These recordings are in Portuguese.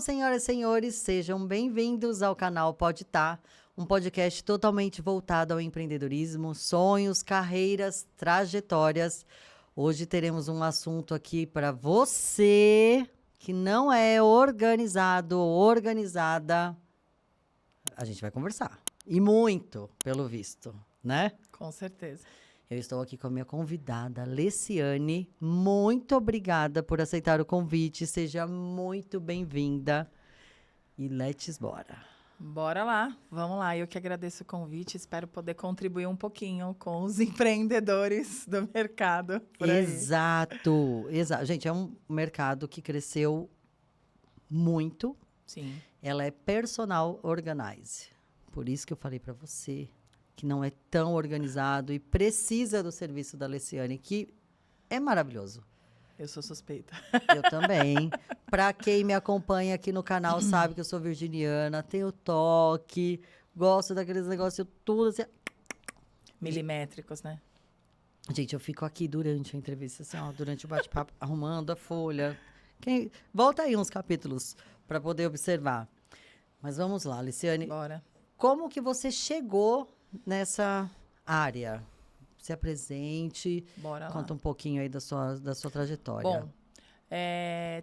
senhoras e senhores, sejam bem-vindos ao canal Pode Tá, um podcast totalmente voltado ao empreendedorismo, sonhos, carreiras, trajetórias. Hoje teremos um assunto aqui para você que não é organizado ou organizada. A gente vai conversar. E muito, pelo visto, né? Com certeza. Eu estou aqui com a minha convidada, Leciane. Muito obrigada por aceitar o convite. Seja muito bem-vinda. E let's bora. Bora lá, vamos lá. Eu que agradeço o convite, espero poder contribuir um pouquinho com os empreendedores do mercado. Por aí. Exato. Gente, é um mercado que cresceu muito. Sim. Ela é personal organize. Por isso que eu falei para você que não é tão organizado e precisa do serviço da Leciane, que é maravilhoso. Eu sou suspeita. Eu também. Para quem me acompanha aqui no canal sabe que eu sou virginiana, tenho toque, gosto daqueles negócios tudo assim. Milimétricos, né? Gente, eu fico aqui durante a entrevista, assim, ó, durante o bate-papo, arrumando a folha. Volta aí uns capítulos para poder observar. Mas vamos lá, Leciane. Bora. Como que você chegou nessa área? Se apresente. Bora lá. Conta um pouquinho aí da sua trajetória. Bom,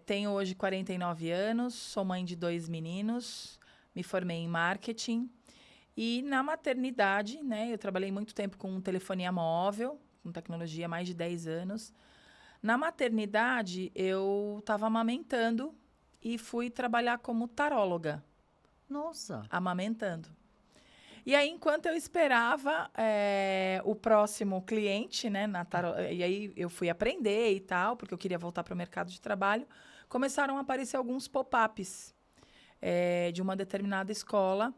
tenho hoje 49 anos, sou mãe de 2 meninos, me formei em marketing. E na maternidade, né, eu trabalhei muito tempo com telefonia móvel, com tecnologia, há mais de 10 anos. Na maternidade, eu estava amamentando e fui trabalhar como taróloga. Nossa! Amamentando. E aí, enquanto eu esperava o próximo cliente, né, e aí eu fui aprender e tal, porque eu queria voltar para o mercado de trabalho, começaram a aparecer alguns pop-ups de uma determinada escola,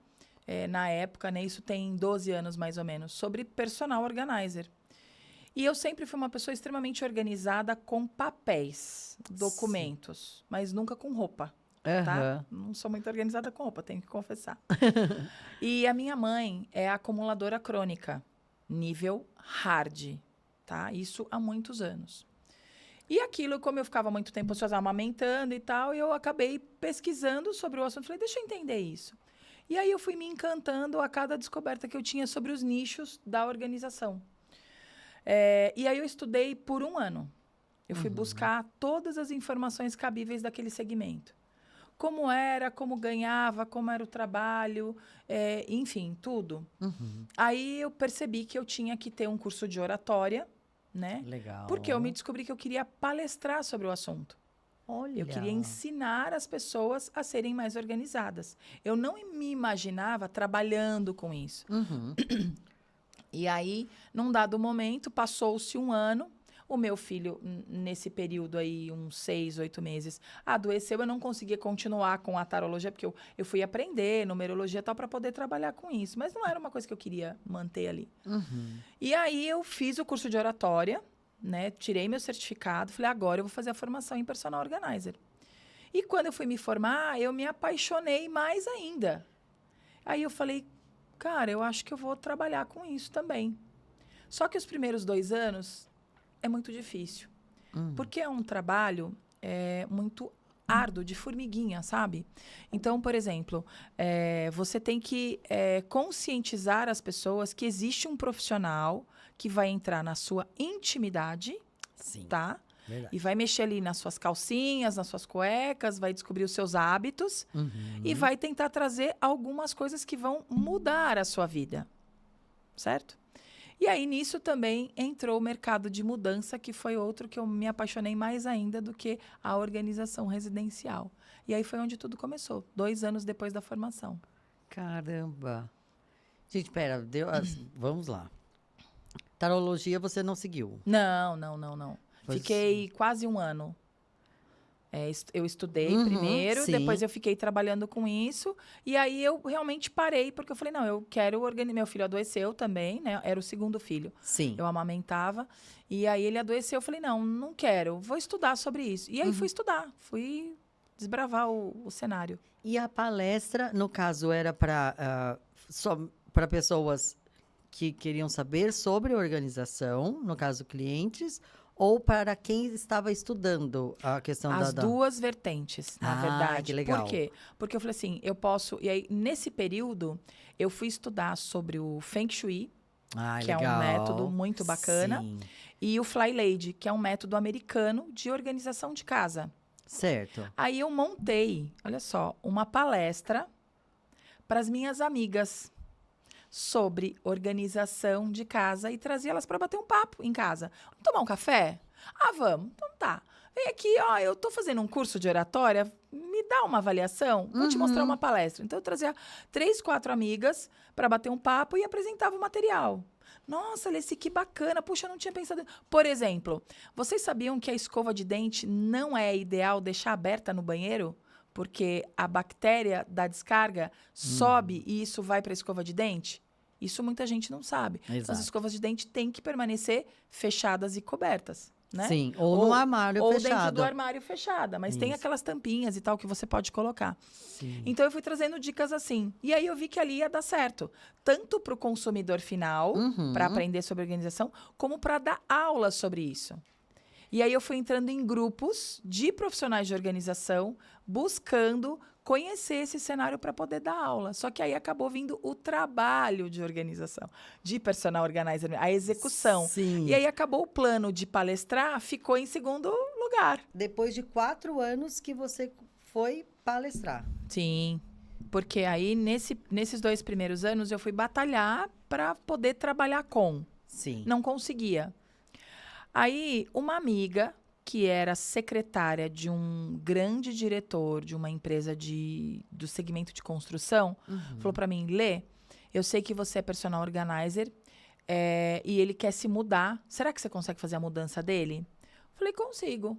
na época, né, isso tem 12 anos mais ou menos, sobre personal organizer. E eu sempre fui uma pessoa extremamente organizada com papéis, documentos, mas nunca com roupa. Tá? Não sou muito organizada com roupa, tenho que confessar. E a minha mãe é acumuladora crônica, nível hard, tá? Isso há muitos anos. E aquilo, como eu ficava muito tempo só amamentando e tal, eu acabei pesquisando sobre o assunto. Falei, deixa eu entender isso. E aí eu fui me encantando a cada descoberta que eu tinha sobre os nichos da organização. E aí eu estudei por 1 ano. Eu fui buscar todas as informações cabíveis daquele segmento. Como era, como ganhava, como era o trabalho, enfim, tudo. Aí eu percebi que eu tinha que ter um curso de oratória, né? Legal. Porque eu me descobri que eu queria palestrar sobre o assunto. Olha. Eu queria ensinar as pessoas a serem mais organizadas. Eu não me imaginava trabalhando com isso. E aí, num dado momento, passou-se 1 ano. O meu filho, nesse período aí, uns 6, 8 meses, adoeceu. Eu não conseguia continuar com a tarologia, porque eu fui aprender numerologia e tal para poder trabalhar com isso. Mas não era uma coisa que eu queria manter ali. E aí, eu fiz o curso de oratória, né? Tirei meu certificado. Falei, agora eu vou fazer a formação em personal organizer. E quando eu fui me formar, eu me apaixonei mais ainda. Aí eu falei, cara, eu acho que eu vou trabalhar com isso também. Só que os primeiros 2 anos é muito difícil. Porque é um trabalho muito árduo, de formiguinha, sabe? Então, por exemplo, você tem que conscientizar as pessoas que existe um profissional que vai entrar na sua intimidade, Sim, tá? verdade. E vai mexer ali nas suas calcinhas, nas suas cuecas, vai descobrir os seus hábitos e vai tentar trazer algumas coisas que vão mudar a sua vida, certo? E aí, nisso também entrou o mercado de mudança, que foi outro que eu me apaixonei mais ainda do que a organização residencial. E aí foi onde tudo começou, 2 anos depois da formação. Caramba. Gente, pera, vamos lá. Tarologia você não seguiu? Não. Fiquei quase 1 ano. Eu estudei primeiro, sim. depois eu fiquei trabalhando com isso. E aí eu realmente parei, porque eu falei, não, eu quero organizar. Meu filho adoeceu também, né? Era o 2º filho. Sim. Eu amamentava. E aí ele adoeceu, eu falei, não quero, vou estudar sobre isso. E aí fui estudar, fui desbravar o cenário. E a palestra, no caso, era só para pessoas que queriam saber sobre organização, no caso, clientes, ou para quem estava estudando a questão As da... duas vertentes, na verdade. Que legal. Por quê? Porque eu falei assim, eu posso... E aí, nesse período, eu fui estudar sobre o Feng Shui, que legal. é um método muito bacana, Sim. e o Fly Lady, que é um método americano de organização de casa. Certo. Aí eu montei, olha só, uma palestra para as minhas amigas sobre organização de casa e trazia elas para bater um papo em casa. Vamos tomar um café? Ah, vamos. Então tá. Vem aqui, ó, eu tô fazendo um curso de oratória, me dá uma avaliação, vou te mostrar uma palestra. Então eu trazia 3, 4 amigas para bater um papo e apresentava o material. Nossa, Alessi, que bacana. Puxa, eu não tinha pensado. Por exemplo, vocês sabiam que a escova de dente não é ideal deixar aberta no banheiro? Porque a bactéria da descarga sobe e isso vai para a escova de dente? Isso muita gente não sabe. Exato. As escovas de dente têm que permanecer fechadas e cobertas, né? Sim, ou no armário ou fechado. dentro do armário fechada. Mas tem Isso. aquelas tampinhas e tal que você pode colocar. Sim. Então, eu fui trazendo dicas assim. E aí, eu vi que ali ia dar certo. Tanto para o consumidor final, para aprender sobre organização, como para dar aula sobre isso. E aí, eu fui entrando em grupos de profissionais de organização, buscando conhecer esse cenário para poder dar aula. Só que aí acabou vindo o trabalho de organização, de personal organizer, a execução. Sim. E aí, acabou o plano de palestrar, ficou em segundo lugar. Depois de 4 anos que você foi palestrar. Sim, porque aí nesses 2 primeiros anos eu fui batalhar para poder trabalhar com. Sim. Não conseguia. Aí uma amiga que era secretária de um grande diretor de uma empresa do segmento de construção falou para mim, Lê, eu sei que você é personal organizer e ele quer se mudar. Será que você consegue fazer a mudança dele? Falei, consigo.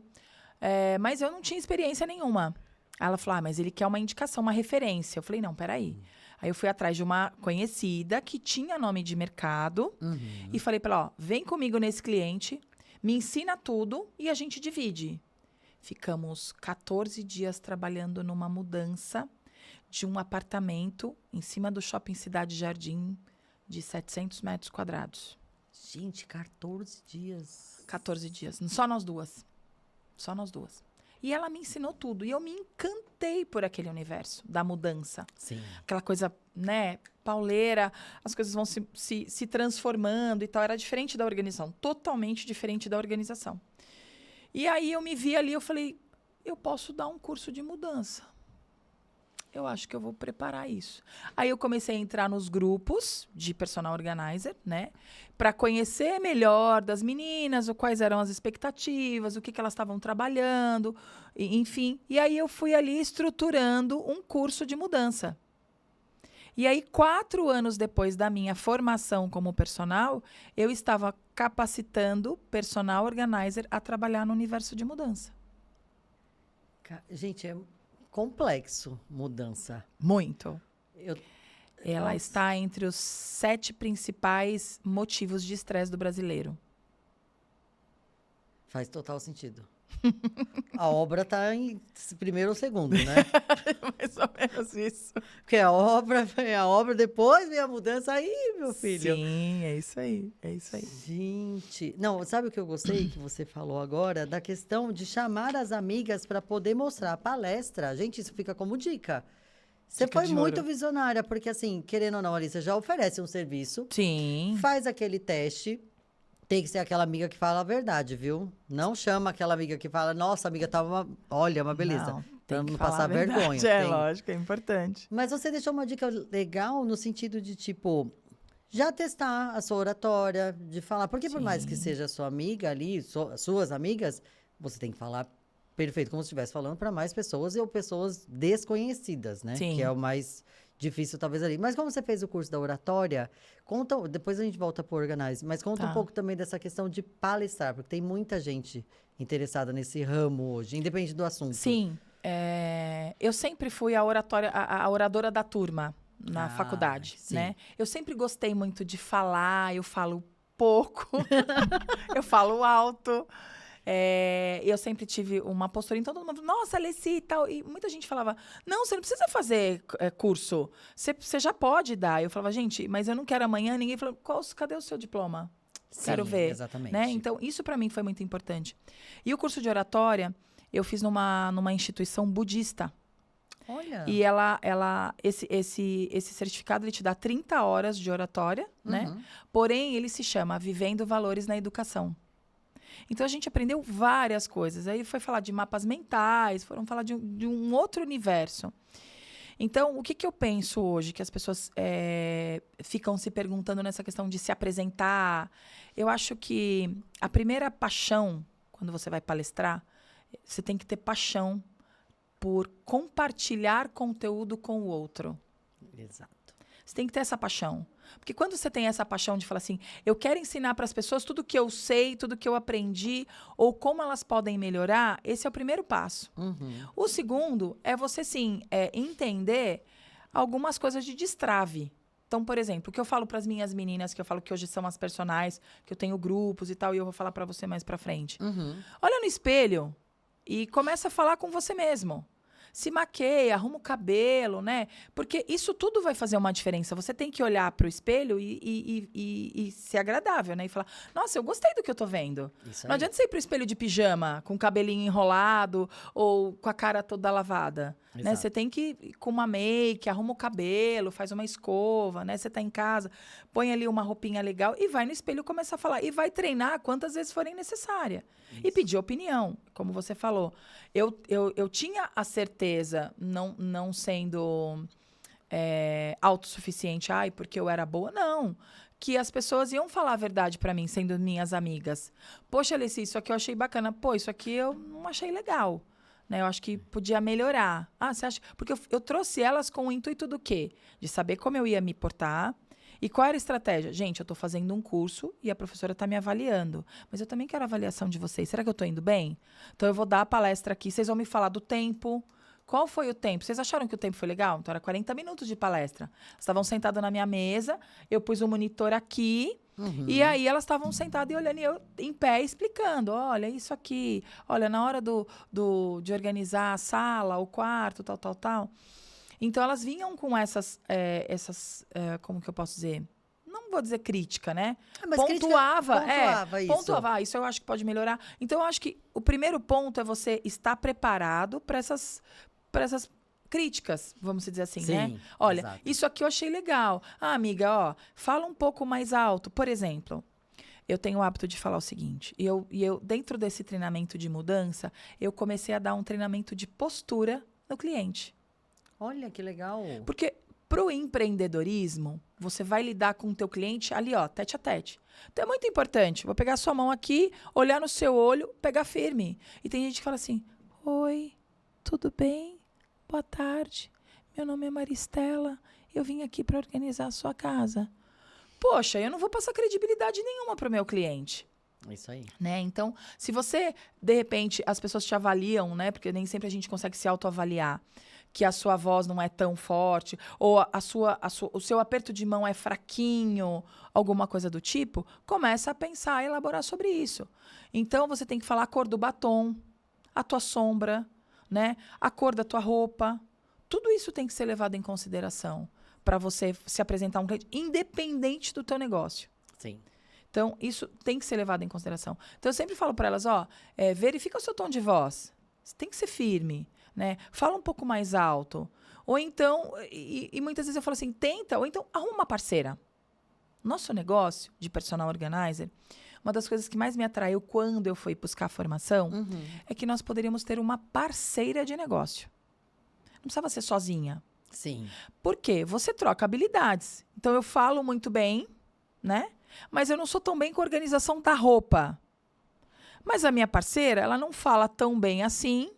Mas eu não tinha experiência nenhuma. Aí ela falou, mas ele quer uma indicação, uma referência. Eu falei, não, peraí. Aí eu fui atrás de uma conhecida que tinha nome de mercado e falei para ela, ó, vem comigo nesse cliente, me ensina tudo e a gente divide. Ficamos 14 dias trabalhando numa mudança de um apartamento em cima do Shopping Cidade Jardim de 700 metros quadrados. Gente, 14 dias. 14 dias, só nós duas. Só nós duas. E ela me ensinou tudo. E eu me encantei por aquele universo da mudança. Sim. Aquela coisa, né, pauleira, as coisas vão se transformando e tal. Era diferente da organização, totalmente diferente da organização. E aí eu me vi ali, eu falei, eu posso dar um curso de mudança. Eu acho que eu vou preparar isso. Aí eu comecei a entrar nos grupos de personal organizer, né? Para conhecer melhor das meninas, quais eram as expectativas, o que elas estavam trabalhando, enfim. E aí eu fui ali estruturando um curso de mudança. E aí, 4 anos depois da minha formação como personal, eu estava capacitando personal organizer a trabalhar no universo de mudança. Gente, é complexo mudança. Muito. Ela Nossa. está entre os 7 principais motivos de estresse do brasileiro. Faz total sentido. A obra está em primeiro ou segundo, né? Mais ou menos isso. Porque a obra, depois vem a mudança aí, meu filho. Sim, é isso aí. É isso aí. Gente, não, sabe o que eu gostei que você falou agora? Da questão de chamar as amigas para poder mostrar a palestra. Gente, isso fica como dica. Você Dica foi de muito ouro. visionária, porque assim, querendo ou não, Alissa, já oferece um serviço, Sim. faz aquele teste. Tem que ser aquela amiga que fala a verdade, viu? Não chama aquela amiga que fala, nossa, amiga, tava olha, uma beleza. Não, Pra tem que não falar passar a verdade. vergonha. É, Tem. lógico, é importante. Mas você deixou uma dica legal no sentido de, tipo, já testar a sua oratória, de falar. Porque por mais que Sim. seja sua amiga ali, suas amigas, você tem que falar perfeito, como se estivesse falando para mais pessoas ou pessoas desconhecidas, né? Sim. Que é o mais difícil, talvez, ali. Mas como você fez o curso da oratória, conta, depois a gente volta para o Organize, mas conta um Tá. pouco também dessa questão de palestrar, porque tem muita gente interessada nesse ramo hoje, independente do assunto. Sim. Eu sempre fui a oradora da turma na faculdade, sim. né? Eu sempre gostei muito de falar, eu falo pouco, eu falo alto. Eu sempre tive uma postura, então todo mundo, nossa, Alessi e tal. E muita gente falava, não, você não precisa fazer curso, você já pode dar. Eu falava, gente, mas eu não quero amanhã. Ninguém falou, cadê o seu diploma? Quero ver. Exatamente. Né? Então, isso para mim foi muito importante. E o curso de oratória, eu fiz numa instituição budista. Olha. E esse certificado, ele te dá 30 horas de oratória, né? Porém, ele se chama Vivendo Valores na Educação. Então, a gente aprendeu várias coisas. Aí foi falar de mapas mentais, foram falar de um outro universo. Então, o que eu penso hoje, que as pessoas ficam se perguntando nessa questão de se apresentar? Eu acho que a primeira paixão, quando você vai palestrar, você tem que ter paixão por compartilhar conteúdo com o outro. Exato. Você tem que ter essa paixão. Porque quando você tem essa paixão de falar assim, eu quero ensinar para as pessoas tudo que eu sei, tudo que eu aprendi, ou como elas podem melhorar, esse é o primeiro passo. O segundo é você, sim, entender algumas coisas de destrave. Então, por exemplo, o que eu falo para as minhas meninas, que eu falo que hoje são as personagens, que eu tenho grupos e tal, e eu vou falar para você mais para frente. Olha no espelho e começa a falar com você mesmo. Se maqueia, arruma o cabelo, né? Porque isso tudo vai fazer uma diferença. Você tem que olhar para o espelho e ser agradável, né? E falar, nossa, eu gostei do que eu tô vendo. Não adianta você ir pro espelho de pijama, com o cabelinho enrolado ou com a cara toda lavada. Né? Você tem que ir com uma make, arruma o cabelo, faz uma escova, né? Você tá em casa, põe ali uma roupinha legal e vai no espelho começar a falar. E vai treinar quantas vezes forem necessárias. E pedir opinião, como você falou. Eu tinha a certeza, não sendo autossuficiente, porque eu era boa, não. Que as pessoas iam falar a verdade pra mim, sendo minhas amigas. Poxa, Alice, isso aqui eu achei bacana. Pô, isso aqui eu não achei legal. Né? Eu acho que podia melhorar. Você acha? Porque eu trouxe elas com o intuito do quê? De saber como eu ia me portar. E qual era a estratégia? Gente, eu estou fazendo um curso e a professora está me avaliando. Mas eu também quero a avaliação de vocês. Será que eu estou indo bem? Então, eu vou dar a palestra aqui. Vocês vão me falar do tempo. Qual foi o tempo? Vocês acharam que o tempo foi legal? Então, era 40 minutos de palestra. Elas estavam sentadas na minha mesa. Eu pus o monitor aqui. E aí, elas estavam sentadas e olhando. E eu em pé, explicando. Olha, isso aqui. Olha, na hora de organizar a sala, o quarto, tal. Então, elas vinham com essas como que eu posso dizer? Não vou dizer crítica, né? Mas pontuava isso. Pontuava, isso eu acho que pode melhorar. Então, eu acho que o primeiro ponto é você estar preparado para essas críticas, vamos dizer assim, né? Olha, isso aqui eu achei legal. Amiga, fala um pouco mais alto. Por exemplo, eu tenho o hábito de falar o seguinte, e eu dentro desse treinamento de mudança, eu comecei a dar um treinamento de postura no cliente. Olha, que legal. Porque pro empreendedorismo, você vai lidar com o teu cliente ali, tete a tete. Então, é muito importante. Vou pegar a sua mão aqui, olhar no seu olho, pegar firme. E tem gente que fala assim, oi, tudo bem? Boa tarde. Meu nome é Maristela. Eu vim aqui para organizar a sua casa. Poxa, eu não vou passar credibilidade nenhuma pro meu cliente. Isso aí. Né? Então, se você, de repente, as pessoas te avaliam, né? Porque nem sempre a gente consegue se autoavaliar. Que a sua voz não é tão forte, ou o seu aperto de mão é fraquinho, alguma coisa do tipo, começa a pensar, a elaborar sobre isso. Então, você tem que falar a cor do batom, a tua sombra, né? A cor da tua roupa. Tudo isso tem que ser levado em consideração para você se apresentar a um cliente, independente do teu negócio. Sim. Então, isso tem que ser levado em consideração. Então, eu sempre falo para elas, verifica o seu tom de voz. Você tem que ser firme. Né? Fala um pouco mais alto. Ou então, e muitas vezes eu falo assim, tenta, ou então arruma uma parceira. Nosso negócio de personal organizer, uma das coisas que mais me atraiu quando eu fui buscar a formação é que nós poderíamos ter uma parceira de negócio. Não precisava ser sozinha. Sim. Por quê? Você troca habilidades. Então, eu falo muito bem, né? Mas eu não sou tão bem com a organização da roupa. Mas a minha parceira, ela não fala tão bem assim,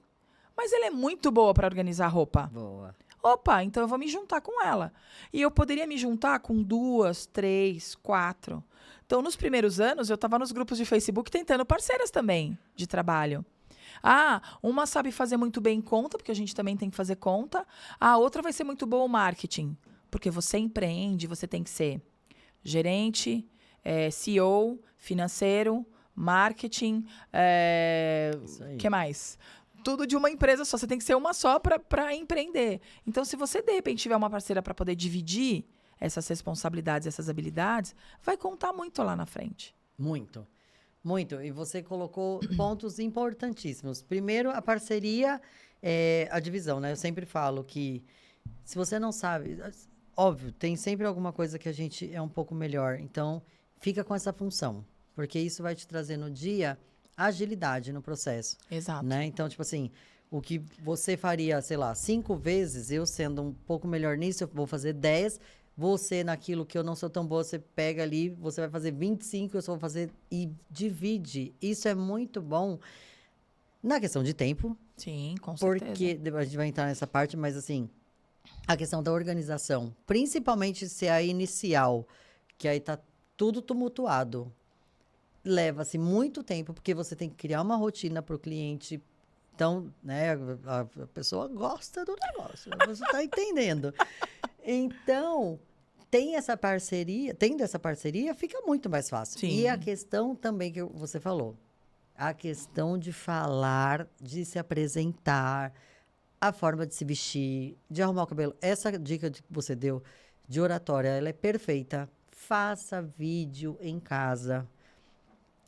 mas ela é muito boa para organizar roupa. Boa. Opa, então eu vou me juntar com ela. E eu poderia me juntar com 2, 3, 4. Então, nos primeiros anos, eu estava nos grupos de Facebook tentando parceiras também de trabalho. Uma sabe fazer muito bem conta, porque a gente também tem que fazer conta. A outra vai ser muito boa o marketing. Porque você empreende, você tem que ser gerente, CEO, financeiro, marketing, que mais? Tudo de uma empresa só. Você tem que ser uma só para empreender. Então, se você, de repente, tiver uma parceira para poder dividir essas responsabilidades, essas habilidades, vai contar muito lá na frente. Muito, muito. E você colocou pontos importantíssimos. Primeiro, a parceria, a divisão, né? Eu sempre falo que se você não sabe, óbvio, tem sempre alguma coisa que a gente é um pouco melhor. Então, fica com essa função, porque isso vai te trazer no dia agilidade no processo, Exato. né? Então, tipo assim, o que você faria, sei lá, 5 vezes, eu sendo um pouco melhor nisso, eu vou fazer 10. Você, naquilo que eu não sou tão boa, você pega ali, você vai fazer 25, eu só vou fazer e divide. Isso é muito bom na questão de tempo, Sim, com certeza. porque a gente vai entrar nessa parte, mas assim, a questão da organização, principalmente se é a inicial, que aí tá tudo tumultuado, leva-se muito tempo, porque você tem que criar uma rotina para o cliente. Então, né, a pessoa gosta do negócio, você está entendendo. Então, tendo essa parceria, fica muito mais fácil. Sim. E a questão também que você falou, a questão de falar, de se apresentar, a forma de se vestir, de arrumar o cabelo. Essa dica que você deu de oratória, ela é perfeita. Faça vídeo em casa.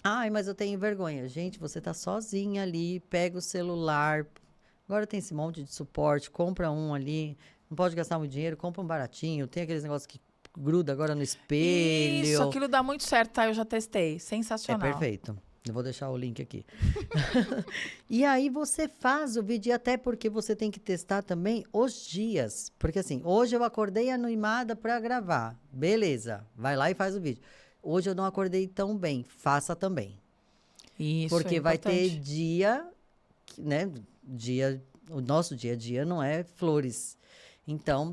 Ai, mas eu tenho vergonha. Gente, você tá sozinha ali, pega o celular. Agora tem esse monte de suporte, compra um ali. Não pode gastar muito dinheiro, compra um baratinho. Tem aqueles negócios que gruda agora no espelho. Isso, aquilo dá muito certo, tá? Eu já testei. É Sensacional. perfeito. Eu vou deixar o link aqui. E aí você faz o vídeo, e até porque você tem que testar também os dias. Porque assim, hoje eu acordei animada para gravar. Beleza, vai lá e faz o vídeo. Hoje eu não acordei tão bem, faça também. Isso, Porque é vai ter importante. dia, né? O nosso dia a dia não é flores. Então,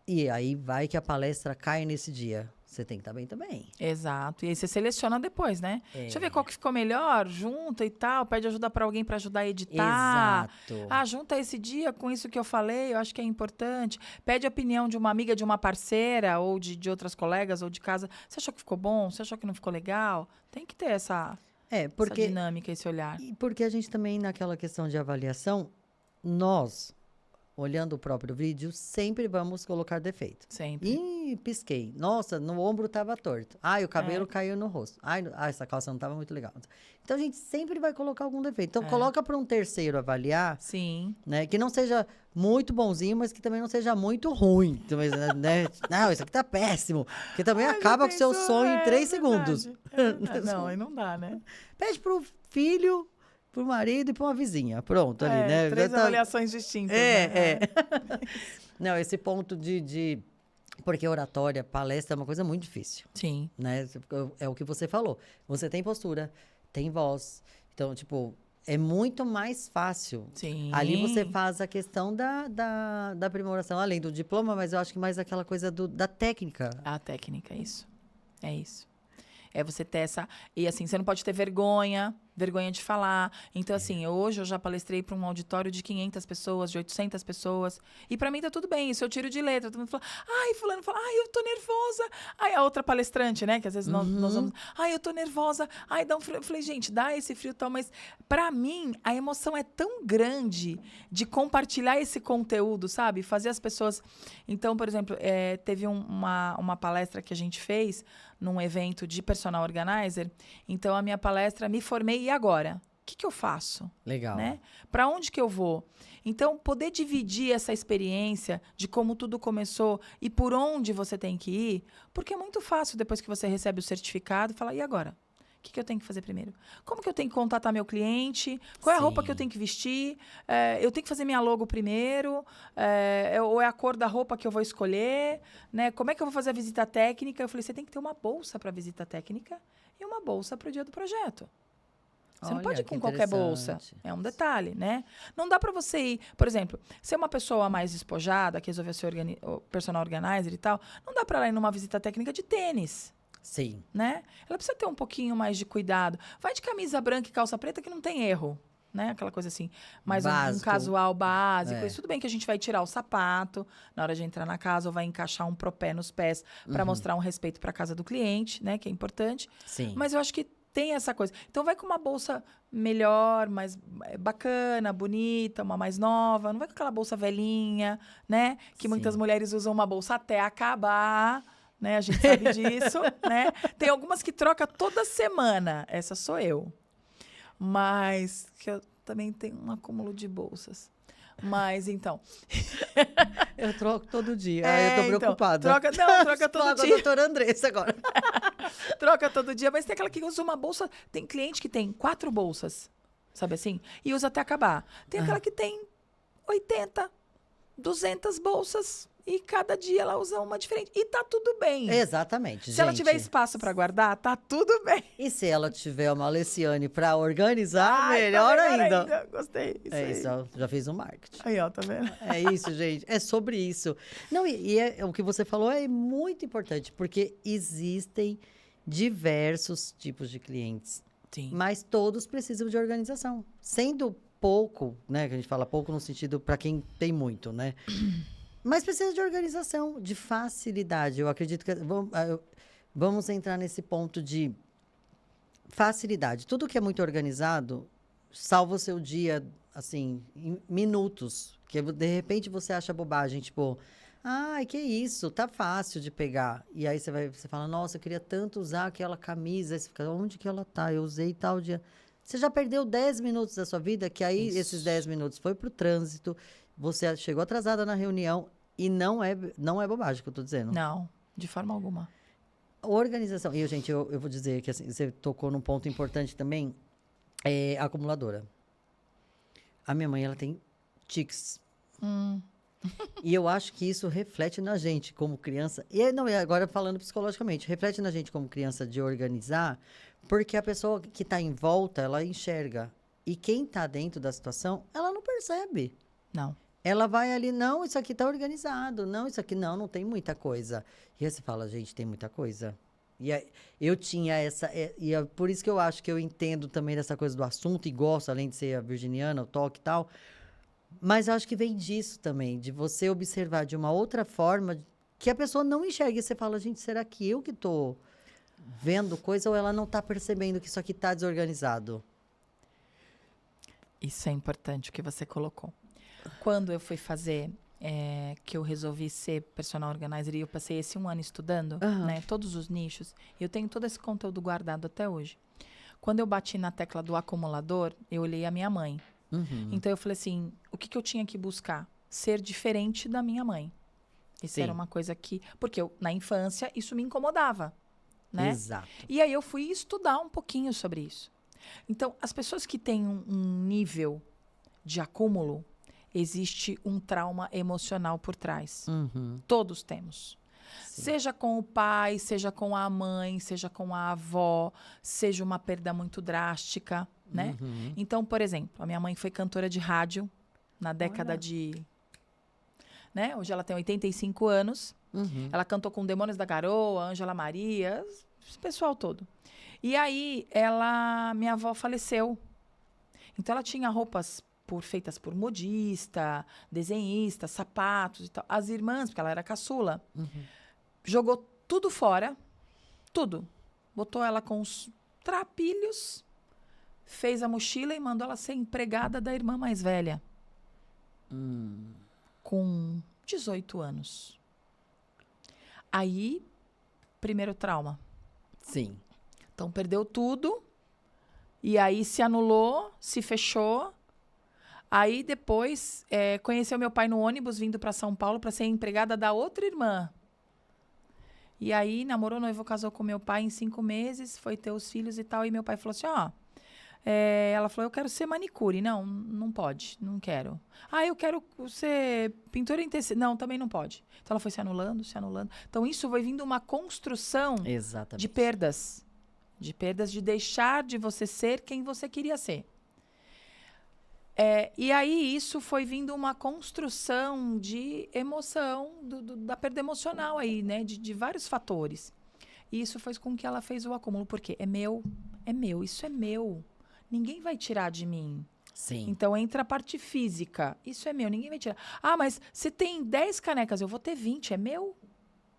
e aí vai que a palestra cai nesse dia. Você tem que estar bem também. Exato. E aí você seleciona depois, né? Deixa eu ver qual que ficou melhor, junta e tal, pede ajuda para alguém para ajudar a editar. Exato. Ah, junta esse dia com isso que eu falei, eu acho que é importante. Pede a opinião de uma amiga, de uma parceira, ou de outras colegas, ou de casa. Você achou que ficou bom? Você achou que não ficou legal? Tem que ter essa Porque dinâmica, esse olhar. E porque a gente também, naquela questão de avaliação, nós, olhando o próprio vídeo, sempre vamos colocar defeito. Sempre. Ih, pisquei. Nossa, no ombro estava torto. Ai, o cabelo caiu no rosto. Ai, essa calça não estava muito legal. Então, a gente sempre vai colocar algum defeito. Então, coloca para um terceiro avaliar, Sim. né? Que não seja muito bonzinho, mas que também não seja muito ruim. Então, né? Não, isso aqui tá péssimo. Porque também acaba com o seu sonho em 3 segundos. Não, aí não dá, né? Pede pro filho, pro marido e pra uma vizinha. Pronto, ali, né? 3 Já tá- avaliações distintas. É, né? é. Não, esse ponto Porque oratória, palestra é uma coisa muito difícil, Sim. né? É o que você falou. Você tem postura, tem voz. Então, tipo, é muito mais fácil. Sim. Ali você faz a questão da aprimoração, além do diploma, mas eu acho que mais aquela coisa da técnica. A técnica, é isso. É isso. É você ter essa... E assim, você não pode ter vergonha de falar. Então, assim, hoje eu já palestrei para um auditório de 500 pessoas, de 800 pessoas. E para mim tá tudo bem, isso eu tiro de letra. Todo mundo fala, ai, fulano fala, ai, eu tô nervosa. Ai, a outra palestrante, né, que às vezes nós vamos, ai, eu tô nervosa. Ai, dá um frio. Eu falei, gente, dá esse frio e tal. Mas para mim, a emoção é tão grande de compartilhar esse conteúdo, sabe? Fazer as pessoas... Então, por exemplo, teve uma palestra que a gente fez num evento de personal organizer. Então, a minha palestra, me formei, e agora? O que eu faço? Legal. Né? Para onde que eu vou? Então, poder dividir essa experiência de como tudo começou e por onde você tem que ir, porque é muito fácil, depois que você recebe o certificado, falar, e agora? O que eu tenho que fazer primeiro? Como que eu tenho que contatar meu cliente? Qual é a roupa que eu tenho que vestir? Eu tenho que fazer minha logo primeiro? Ou é a cor da roupa que eu vou escolher? Né? Como é que eu vou fazer a visita técnica? Eu falei, você tem que ter uma bolsa para visita técnica e uma bolsa para o dia do projeto. Você não pode ir com qualquer bolsa. É um detalhe, né? Não dá para você ir... Por exemplo, se é uma pessoa mais despojada, que resolveu ser personal organizer e tal, não dá para ela ir numa visita técnica de tênis. Sim. Né? Ela precisa ter um pouquinho mais de cuidado. Vai de camisa branca e calça preta que não tem erro. Né? Aquela coisa assim, mais um casual básico. Isso tudo bem que a gente vai tirar o sapato na hora de entrar na casa, ou vai encaixar um propé nos pés para mostrar um respeito para a casa do cliente, né? Que é importante. Sim. Mas eu acho que tem essa coisa. Então, vai com uma bolsa melhor, mais bacana, bonita, uma mais nova. Não vai com aquela bolsa velhinha, né? Que muitas mulheres usam uma bolsa até acabar, né? A gente sabe disso, né? Tem algumas que troca toda semana. Essa sou eu. Mas que eu também tenho um acúmulo de bolsas. Mas, então... Eu troco todo dia. Eu tô preocupada. Troca todo dia. A doutora Andressa agora. Troca todo dia. Mas tem aquela que usa uma bolsa... Tem cliente que tem 4 bolsas, sabe assim? E usa até acabar. Tem aquela que tem 80, 200 bolsas. E cada dia ela usa uma diferente. E tá tudo bem. Exatamente, Se ela tiver espaço para guardar, tá tudo bem. E se ela tiver uma Alessiane para organizar, melhor ainda. Gostei. Isso, já fiz um marketing. Aí, ó, tá vendo? É isso, gente. É sobre isso. Não, o que você falou é muito importante, porque existem diversos tipos de clientes. Sim. Mas todos precisam de organização. Sendo pouco, né? Que a gente fala pouco no sentido para quem tem muito, né? Mas precisa de organização, de facilidade. Eu acredito que... Vamos entrar nesse ponto de facilidade. Tudo que é muito organizado salva o seu dia, assim, em minutos. Que de repente você acha bobagem, tipo... Ai, que isso, tá fácil de pegar. E aí você fala, nossa, eu queria tanto usar aquela camisa. Aí você fica, onde que ela tá? Eu usei tal dia. Você já perdeu 10 minutos da sua vida, que aí esses 10 minutos foi pro trânsito, você chegou atrasada na reunião e não é bobagem que eu tô dizendo. Não, de forma alguma. Organização. E, gente, eu vou dizer que assim, você tocou num ponto importante também, é a acumuladora. A minha mãe, ela tem tics. E eu acho que isso reflete na gente como criança. E não, agora falando psicologicamente, reflete na gente como criança de organizar, porque a pessoa que está em volta, ela enxerga. E quem está dentro da situação, ela não percebe. Não. Ela vai ali, não, isso aqui está organizado. Não, isso aqui não tem muita coisa. E aí você fala, gente, tem muita coisa. E aí, eu tinha essa... E é por isso que eu acho que eu entendo também dessa coisa do assunto e gosto, além de ser a virginiana, o toque e tal. Mas eu acho que vem disso também, de você observar de uma outra forma que a pessoa não enxerga. E você fala, gente, será que eu que estou vendo coisa ou ela não está percebendo que isso aqui está desorganizado? Isso é importante o que você colocou. Quando eu fui fazer, que eu resolvi ser personal organizer e eu passei esse 1 ano estudando, né, todos os nichos, eu tenho todo esse conteúdo guardado até hoje. Quando eu bati na tecla do acumulador, eu olhei a minha mãe. Então eu falei assim, o que eu tinha que buscar? Ser diferente da minha mãe. Isso era uma coisa que... Porque na infância isso me incomodava, né? Exato. E aí eu fui estudar um pouquinho sobre isso. Então, as pessoas que têm um nível de acúmulo, existe um trauma emocional por trás. Todos temos. Sim. Seja com o pai, seja com a mãe, seja com a avó, seja uma perda muito drástica, né? Então, por exemplo, a minha mãe foi cantora de rádio na década de... Né? Hoje ela tem 85 anos. Ela cantou com Demônios da Garoa, Ângela Maria, esse pessoal todo. E aí, minha avó faleceu. Então, ela tinha roupas feitas por modista, desenhista, sapatos e tal. As irmãs, porque ela era caçula, jogou tudo fora, tudo. Botou ela com os trapilhos, fez a mochila e mandou ela ser empregada da irmã mais velha. Com 18 anos. Aí, primeiro trauma. Sim. Então, perdeu tudo. E aí, se anulou, se fechou. Aí, depois, conheceu meu pai no ônibus, vindo para São Paulo para ser empregada da outra irmã. E aí, namorou, noivou, casou com meu pai em 5 meses, foi ter os filhos e tal. E meu pai falou assim, ela falou, eu quero ser manicure. Não, não pode, não quero. Eu quero ser pintora em tecido. Não, também não pode. Então, ela foi se anulando, se anulando. Então, isso foi vindo uma construção de perdas. De perdas, de deixar de você ser quem você queria ser. E aí, isso foi vindo uma construção de emoção, da perda emocional aí, né? De vários fatores. E isso fez com que ela fez o acúmulo. Porque é meu, isso é meu. Ninguém vai tirar de mim. Sim. Então, entra a parte física. Isso é meu, ninguém vai tirar. Mas você tem 10 canecas, eu vou ter 20. É meu?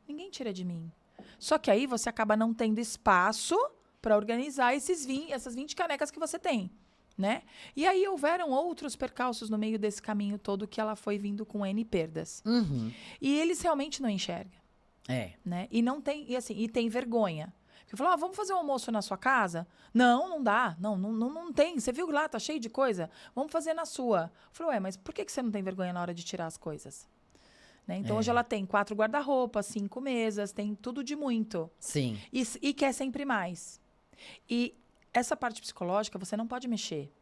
Ninguém tira de mim. Só que aí, você acaba não tendo espaço para organizar essas 20 canecas que você tem. Né? E aí houveram outros percalços no meio desse caminho todo que ela foi vindo com N perdas. E eles realmente não enxergam. né? E não tem, e assim, e tem vergonha. Porque falou, vamos fazer um almoço na sua casa? Não dá. Não tem. Você viu lá, tá cheio de coisa? Vamos fazer na sua. Eu falei, mas por que você não tem vergonha na hora de tirar as coisas? Né? Então, hoje ela tem 4 guarda-roupas, 5 mesas, tem tudo de muito. Sim. E quer sempre mais. E essa parte psicológica, você não pode mexer.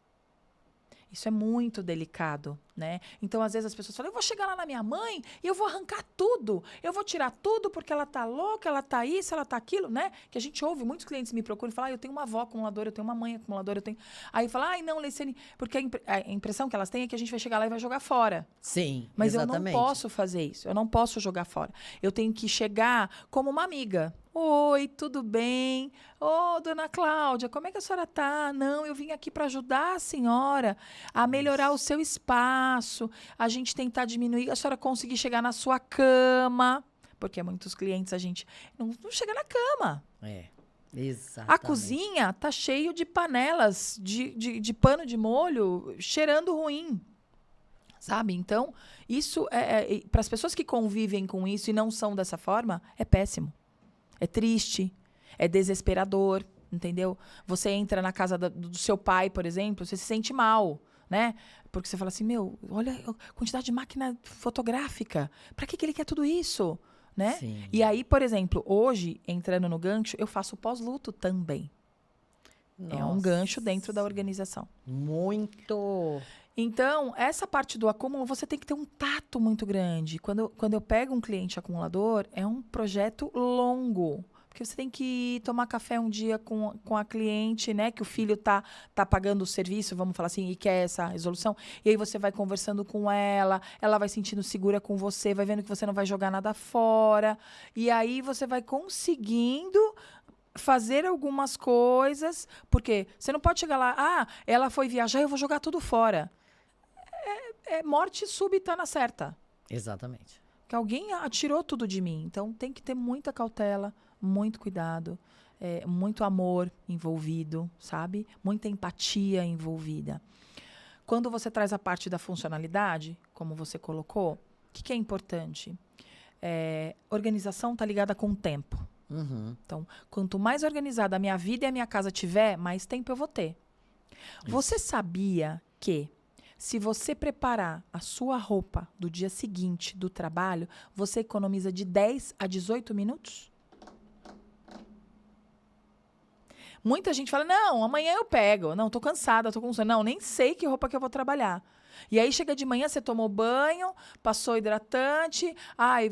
Isso é muito delicado, né? Então, às vezes, as pessoas falam, eu vou chegar lá na minha mãe e eu vou arrancar tudo. Eu vou tirar tudo porque ela tá louca, ela tá isso, ela tá aquilo, né? Que a gente ouve, muitos clientes me procuram e falam, eu tenho uma avó acumuladora, eu tenho uma mãe acumuladora, eu tenho... Aí fala, não, Leiciane, porque a impressão que elas têm é que a gente vai chegar lá e vai jogar fora. Sim, Mas exatamente. eu não posso fazer isso, eu não posso jogar fora. Eu tenho que chegar como uma amiga. Oi, tudo bem? Ô, dona Cláudia, como é que a senhora tá? Não, eu vim aqui para ajudar a senhora a melhorar o seu espaço, a gente tentar diminuir, a senhora conseguir chegar na sua cama, porque muitos clientes a gente não chega na cama. Exatamente. A cozinha tá cheio de panelas de pano de molho cheirando ruim. Sabe? Então, isso para as pessoas que convivem com isso e não são dessa forma, é péssimo. É triste, é desesperador, entendeu? Você entra na casa do seu pai, por exemplo, você se sente mal, né? Porque você fala assim, olha a quantidade de máquina fotográfica. Para que ele quer tudo isso? Né? Sim. E aí, por exemplo, hoje, entrando no gancho, eu faço pós-luto também. Nossa. É um gancho dentro da organização. Muito. Então, essa parte do acúmulo, você tem que ter um tato muito grande. Quando eu pego um cliente acumulador, é um projeto longo. Porque você tem que tomar café um dia com a cliente, né? Que o filho tá pagando o serviço, vamos falar assim, e quer essa resolução. E aí você vai conversando com ela vai sentindo segura com você, vai vendo que você não vai jogar nada fora. E aí você vai conseguindo fazer algumas coisas, porque você não pode chegar lá, ela foi viajar, eu vou jogar tudo fora. É morte súbita na certa. Exatamente. Porque alguém atirou tudo de mim. Então, tem que ter muita cautela, muito cuidado, muito amor envolvido, sabe? Muita empatia envolvida. Quando você traz a parte da funcionalidade, como você colocou, o que é importante? Organização está ligada com o tempo. Uhum. Então, quanto mais organizada a minha vida e a minha casa tiver, mais tempo eu vou ter. Isso. Você sabia que se você preparar a sua roupa do dia seguinte do trabalho, você economiza de 10 a 18 minutos? Muita gente fala, não, amanhã eu pego. Não, tô cansada, tô com sono. Não, nem sei que roupa que eu vou trabalhar. E aí chega de manhã, você tomou banho, passou hidratante, aí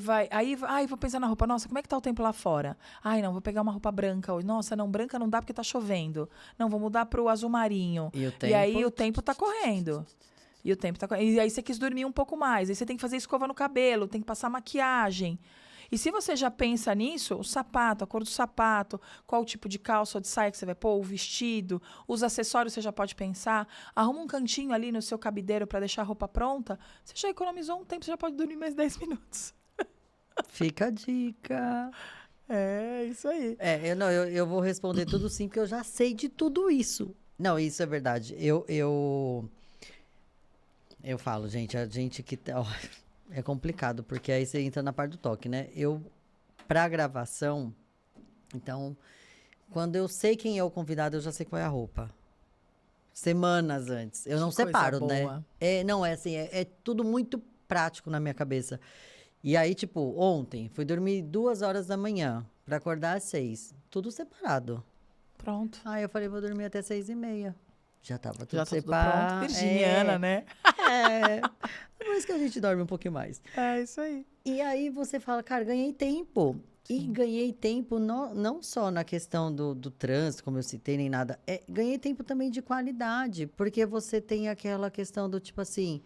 vou pensar na roupa. Nossa, como é que tá o tempo lá fora? Não, vou pegar uma roupa branca hoje. Nossa, não, branca não dá porque tá chovendo. Não, vou mudar pro azul marinho. E aí o tempo tá correndo. E aí você quis dormir um pouco mais. Aí você tem que fazer escova no cabelo, tem que passar maquiagem. E se você já pensa nisso, o sapato, a cor do sapato, qual o tipo de calça ou de saia que você vai pôr, o vestido, os acessórios você já pode pensar. Arruma um cantinho ali no seu cabideiro para deixar a roupa pronta. Você já economizou um tempo, você já pode dormir mais 10 minutos. Fica a dica. É, isso aí. Eu vou responder tudo sim, porque eu já sei de tudo isso. Não, isso é verdade. Eu falo, gente, a gente que... É complicado, porque aí você entra na parte do toque, né? Pra gravação, então, quando eu sei quem é o convidado, eu já sei qual é a roupa. Semanas antes. Eu não separo, né? Não, é assim, é tudo muito prático na minha cabeça. E aí, tipo, ontem, fui dormir 2 horas da manhã, pra acordar às 6. Tudo separado. Pronto. Aí eu falei, vou dormir até 6h30. Já tava tudo separado. Tudo pronto. Virginiana, né? Por isso que a gente dorme um pouquinho mais. É isso aí. E aí você fala, cara, ganhei tempo. Sim. E ganhei tempo não só na questão do trânsito, como eu citei, nem nada. Ganhei tempo também de qualidade. Porque você tem aquela questão do tipo assim...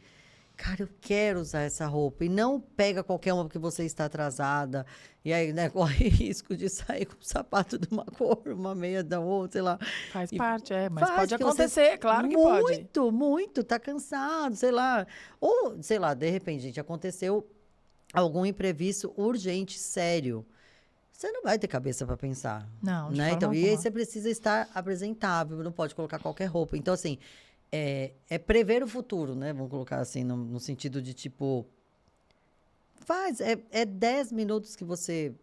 Cara, eu quero usar essa roupa. E não pega qualquer uma porque você está atrasada. E aí, né, corre risco de sair com o sapato de uma cor, uma meia da outra, sei lá. Faz parte, mas pode acontecer, claro que pode. Muito, tá cansado, sei lá. Ou, sei lá, de repente, gente, aconteceu algum imprevisto urgente, sério. Você não vai ter cabeça para pensar. Não, de né? forma Então, alguma. e aí você precisa estar apresentável, não pode colocar qualquer roupa. Então, assim... É prever o futuro, né? Vamos colocar assim, no sentido de, tipo... 10 minutos que você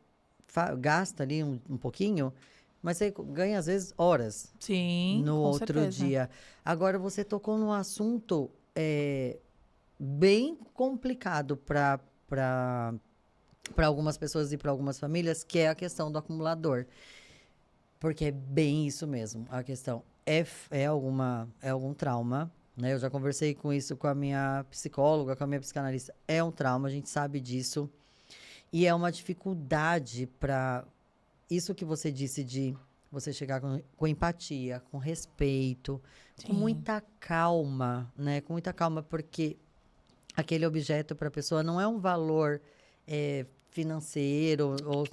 gasta ali um pouquinho, mas você ganha, às vezes, horas Sim, no com outro certeza. dia. Agora, você tocou num assunto bem complicado para algumas pessoas e para algumas famílias, que é a questão do acumulador. Porque é bem isso mesmo. A questão é algum trauma, né? Eu já conversei com isso com a minha psicóloga, com a minha psicanalista. É um trauma, a gente sabe disso. E é uma dificuldade para isso que você disse de você chegar com empatia, com respeito, com Sim. muita calma, né? Com muita calma, porque aquele objeto para a pessoa não é um valor financeiro, ou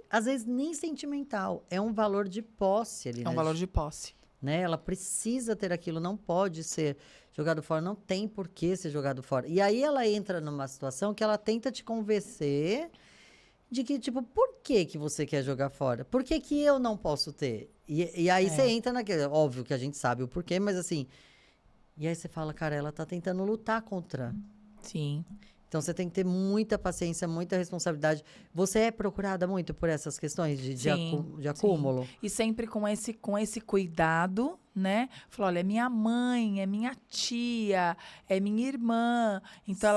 às vezes nem sentimental, é um valor de posse ali, É um né? valor de posse. Né? Ela precisa ter aquilo, não pode ser jogado fora, não tem por que ser jogado fora. E aí ela entra numa situação que ela tenta te convencer de que, tipo, por que que você quer jogar fora? Por que que eu não posso ter? E aí você É. entra naquele... Óbvio que a gente sabe o porquê, mas assim... E aí você fala, cara, ela tá tentando lutar contra. Sim. Então você tem que ter muita paciência, muita responsabilidade. Você é procurada muito por essas questões Sim, de sim. acúmulo? E sempre com esse cuidado, né? Falar, olha, é minha mãe, é minha tia, é minha irmã. Então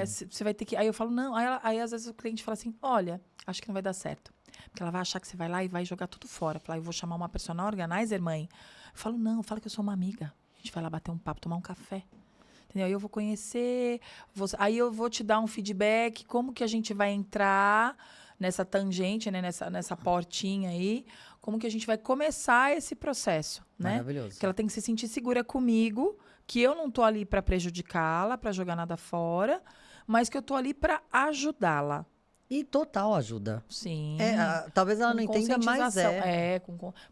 Sim. você vai ter que. Aí eu falo, não. Aí às vezes o cliente fala assim: olha, acho que não vai dar certo. Porque ela vai achar que você vai lá e vai jogar tudo fora. Falar, eu vou chamar uma personal organizer, mãe. Eu falo, não, fala que eu sou uma amiga. A gente vai lá bater um papo, tomar um café. Entendeu? Aí eu vou conhecer, aí eu vou te dar um feedback, como que a gente vai entrar nessa tangente, né? Nessa portinha aí, como que a gente vai começar esse processo, né? Maravilhoso. Que ela tem que se sentir segura comigo, que eu não tô ali para prejudicá-la, para jogar nada fora, mas que eu tô ali para ajudá-la. E total ajuda. Sim, Talvez ela com não entenda, mas conscientização.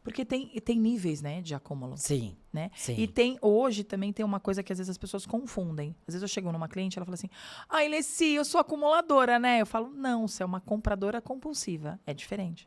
Porque tem níveis, né, de acúmulo. Sim, Né? E sim. hoje também tem uma coisa que às vezes as pessoas confundem. Às vezes eu chego numa cliente, ela fala assim: ai, Leci, eu sou acumuladora, né? Eu falo: não, você é uma compradora compulsiva. É diferente.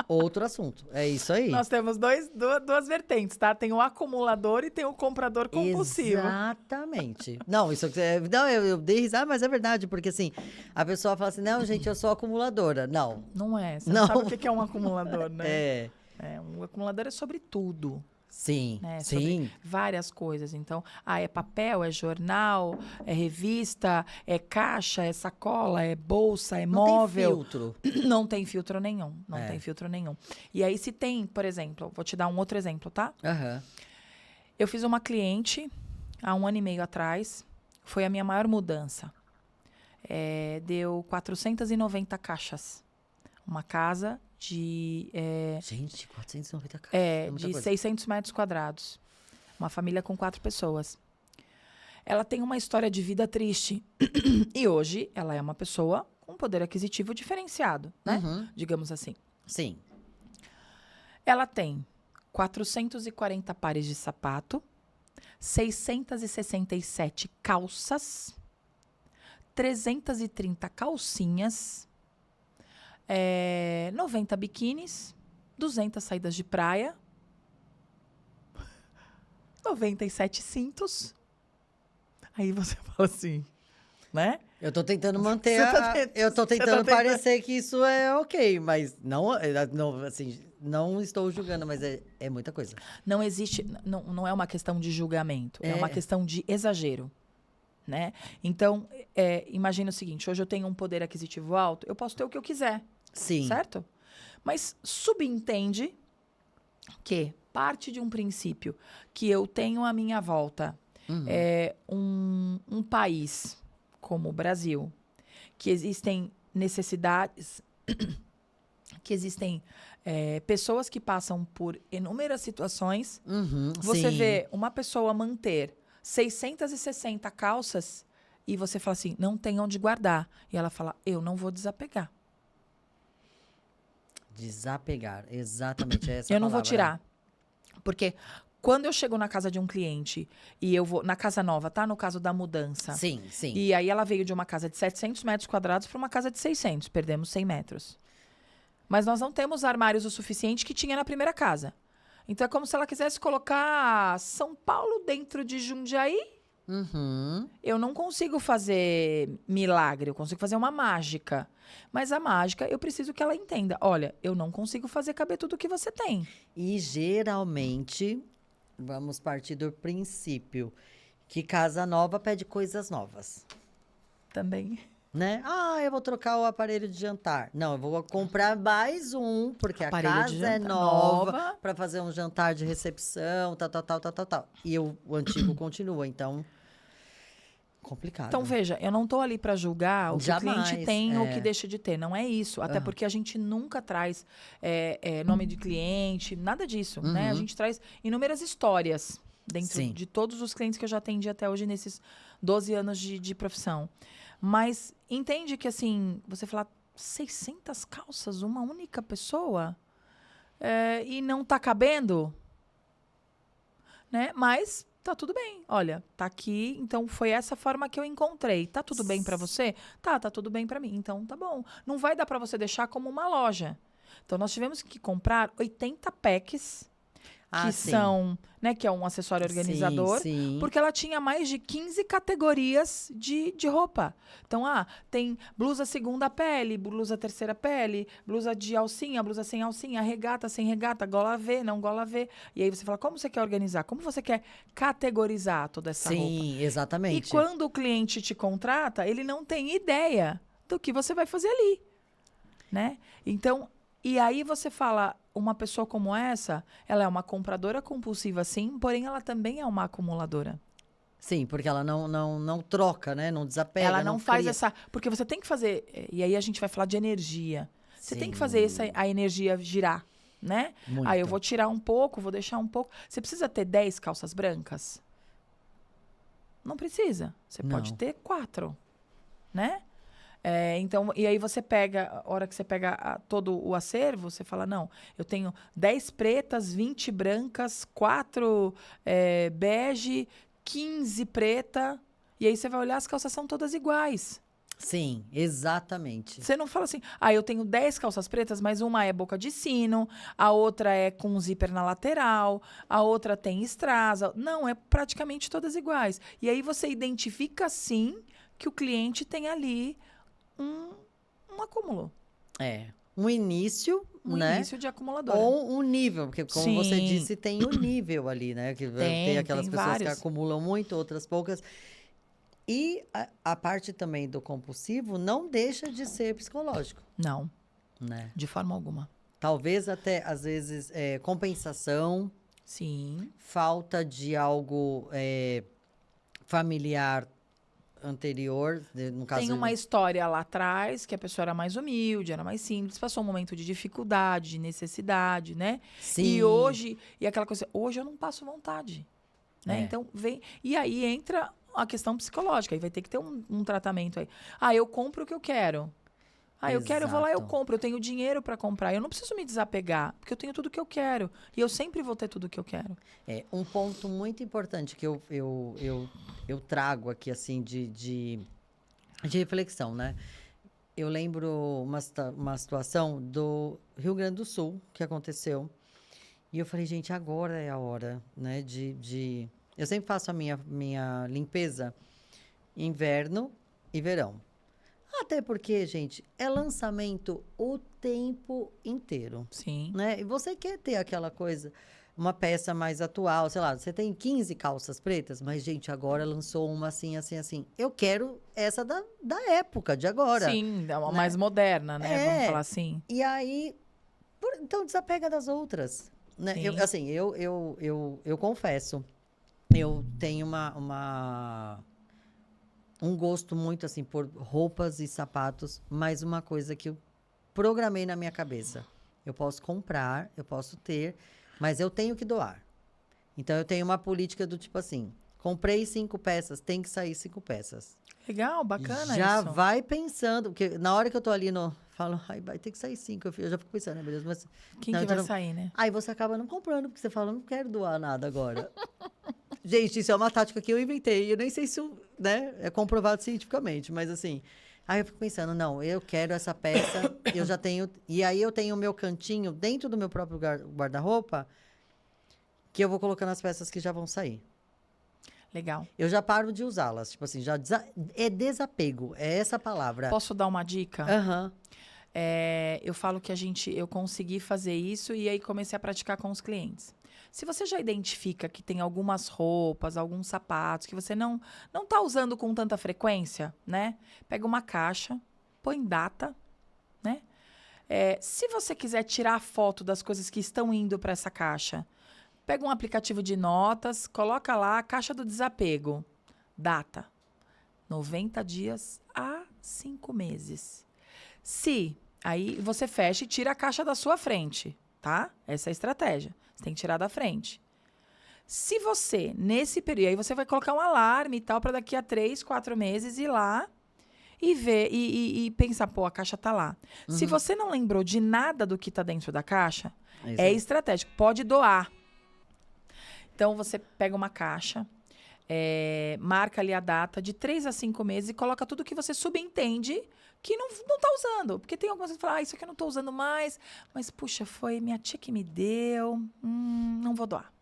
Outro assunto. É isso aí. Nós temos duas vertentes, tá? Tem o acumulador e tem o comprador compulsivo. Exatamente. Não, isso não, eu dei risada, mas é verdade, porque assim, a pessoa fala assim: não, gente, eu sou acumuladora. Não. Não é. Você não Não. sabe o que é um acumulador, né? É. Um acumulador é sobre tudo. Sim, Né, sobre sim. várias coisas. Então, é papel, é jornal, é revista, é caixa, é sacola, é bolsa, é Não tem móvel. filtro. Não tem filtro nenhum. Não É. tem filtro nenhum. E aí, se tem, por exemplo, vou te dar um outro exemplo, tá? Aham. Eu fiz uma cliente há 1 ano e meio atrás. Foi a minha maior mudança. Deu 490 caixas. Uma casa de Gente, 490 caixas. É muita de coisa. 600 metros quadrados. Uma família com 4 pessoas. Ela tem uma história de vida triste. E hoje ela é uma pessoa com poder aquisitivo diferenciado, né? Uhum. Digamos assim. Sim. Ela tem 440 pares de sapato, 667 calças, 330 calcinhas, 90 biquínis, 200 saídas de praia, 97 cintos. Aí você fala assim, né? Eu tô tentando manter eu tô você tá tentando tentando- parecer que isso é ok, mas não, assim, não estou julgando, mas é muita coisa. Não existe, não é uma questão de julgamento, é uma questão de exagero, né? Então, imagina o seguinte, hoje eu tenho um poder aquisitivo alto, eu posso ter o que eu quiser, Sim. certo? Mas subentende que parte de um princípio que eu tenho à minha volta um país como o Brasil, que existem necessidades, que existem pessoas que passam por inúmeras situações. Você sim. vê uma pessoa manter 660 calças e você fala assim, não tem onde guardar. E ela fala, eu não vou desapegar. Desapegar, exatamente, é essa Eu não vou palavra. tirar. Porque quando eu chego na casa de um cliente e eu vou na casa nova, tá? No caso da mudança. Sim, sim. E aí ela veio de uma casa de 700 metros quadrados para uma casa de 600. Perdemos 100 metros. Mas nós não temos armários o suficiente que tinha na primeira casa. Então é como se ela quisesse colocar São Paulo dentro de Jundiaí Uhum. Eu não consigo fazer milagre, eu consigo fazer uma mágica. Mas a mágica, eu preciso que ela entenda. Olha, eu não consigo fazer caber tudo que você tem. E geralmente, vamos partir do princípio que casa nova pede coisas novas. Também. Né? Ah, eu vou trocar o aparelho de jantar. Não, eu vou comprar mais um, porque Aparelho a de casa é jantar nova, nova. para fazer um jantar de recepção, tal, tal, tal, tal, tal, tal. E o antigo continua, então, complicado. Então, veja, eu não estou ali para julgar o que o cliente Jamais, tem ou o que deixa de ter. Não é isso. Até Aham. porque a gente nunca traz nome de cliente, nada disso, né? A Uhum. gente traz inúmeras histórias dentro Sim. de todos os clientes que eu já atendi até hoje nesses 12 anos de profissão. Mas entende que, assim, você falar 600 calças, uma única pessoa, e não tá cabendo, né? Mas tá tudo bem. Olha, tá aqui, então foi essa forma que eu encontrei. Tá tudo bem pra você? Tá tudo bem pra mim. Então tá bom. Não vai dar pra você deixar como uma loja. Então nós tivemos que comprar 80 packs Ah, que sim. são, né, que é um acessório organizador, Sim. porque ela tinha mais de 15 categorias de roupa. Então, tem blusa segunda pele, blusa terceira pele, blusa de alcinha, blusa sem alcinha, regata sem regata, gola V, não gola V. E aí você fala, como você quer organizar? Como você quer categorizar toda essa roupa? Sim, E exatamente. quando o cliente te contrata, ele não tem ideia do que você vai fazer ali, né? Então, e aí você fala, uma pessoa como essa, ela é uma compradora compulsiva, sim, porém ela também é uma acumuladora. Sim, porque ela não troca, né? Não desapega, Ela não não faz cria. essa. Porque você tem que fazer. E aí a gente vai falar de energia. Você tem que fazer Sim, a energia girar, né? muito. Aí eu vou tirar um pouco, vou deixar um pouco. Você precisa ter 10 calças brancas? Não precisa. Você pode Não. ter 4, né? Então, e aí você pega, a hora que você pega todo o acervo, você fala, não, eu tenho 10 pretas, 20 brancas, 4 bege, 15 preta, e aí você vai olhar, as calças são todas iguais. Sim, exatamente. Você não fala assim, eu tenho 10 calças pretas, mas uma é boca de sino, a outra é com zíper na lateral, a outra tem strass. Não, é praticamente todas iguais. E aí você identifica, sim, que o cliente tem ali um acúmulo. Um início, Um né? início de acumuladora. Ou um nível, porque como você Sim. disse, tem o nível ali, né? Que tem aquelas tem pessoas que vários. acumulam muito, outras poucas. E a parte também do compulsivo não deixa de ser psicológico, Não, né? de forma alguma. Talvez até, às vezes, compensação, Sim. falta de algo familiar anterior, no caso... Tem uma história lá atrás, que a pessoa era mais humilde, era mais simples, passou um momento de dificuldade, de necessidade, né? Sim. E hoje, e aquela coisa, hoje eu não passo vontade, né? É. Então, vem... E aí entra a questão psicológica, aí vai ter que ter um tratamento aí. Eu compro o que eu quero. Eu quero, eu vou lá, eu Exato. compro. Eu tenho dinheiro para comprar. Eu não preciso me desapegar, porque eu tenho tudo que eu quero. E eu sempre vou ter tudo que eu quero. Um ponto muito importante que eu trago aqui, assim, de reflexão, né? Eu lembro uma situação do Rio Grande do Sul que aconteceu. E eu falei, gente, agora é a hora, né? Eu sempre faço a minha limpeza inverno e verão. Até porque, gente, é lançamento o tempo inteiro, Sim. né? E você quer ter aquela coisa, uma peça mais atual, sei lá, você tem 15 calças pretas, mas, gente, agora lançou uma assim, assim, assim. Eu quero essa da época, de agora. Sim, é uma né? mais moderna, né? É. Vamos falar assim. E aí, então desapega das outras, né? Sim. Eu confesso, eu tenho um gosto muito, assim, por roupas e sapatos, mas uma coisa que eu programei na minha cabeça. Eu posso comprar, eu posso ter, mas eu tenho que doar. Então, eu tenho uma política do tipo assim, comprei 5 peças, tem que sair 5 peças. Legal, bacana Já isso. vai pensando, porque na hora que eu tô ali falo, vai ter que sair 5. Eu já fico pensando, né, beleza, mas... Quem não, que então vai sair, né? Aí você acaba não comprando, porque você fala, não quero doar nada agora. Gente, isso é uma tática que eu inventei. Eu nem sei se isso, né, é comprovado cientificamente, mas assim... Aí eu fico pensando, não, eu quero essa peça, eu já tenho... E aí eu tenho o meu cantinho dentro do meu próprio guarda-roupa, que eu vou colocando as peças que já vão sair. Legal. Eu já paro de usá-las. Tipo assim, é desapego. É essa a palavra. Posso dar uma dica? Aham. Eu falo que eu consegui fazer isso e aí comecei a praticar com os clientes. Se você já identifica que tem algumas roupas, alguns sapatos que você não tá usando com tanta frequência, né? Pega uma caixa, põe data, né? Se você quiser tirar a foto das coisas que estão indo para essa caixa, pega um aplicativo de notas, coloca lá a caixa do desapego. Data. 90 dias a 5 meses. Aí você fecha e tira a caixa da sua frente, tá? Essa é a estratégia. Você tem que tirar da frente. Se você, nesse período, aí você vai colocar um alarme e tal, para daqui a 3, 4 meses ir lá e ver, e pensar, pô, a caixa tá lá. Se você não lembrou de nada do que tá dentro da caixa, é estratégico. Pode doar. Então, você pega uma caixa, marca ali a data de 3 a 5 meses e coloca tudo que você subentende que não tá usando. Porque tem algumas que falam, isso aqui eu não tô usando mais, mas, puxa, foi minha tia que me deu, não vou doar.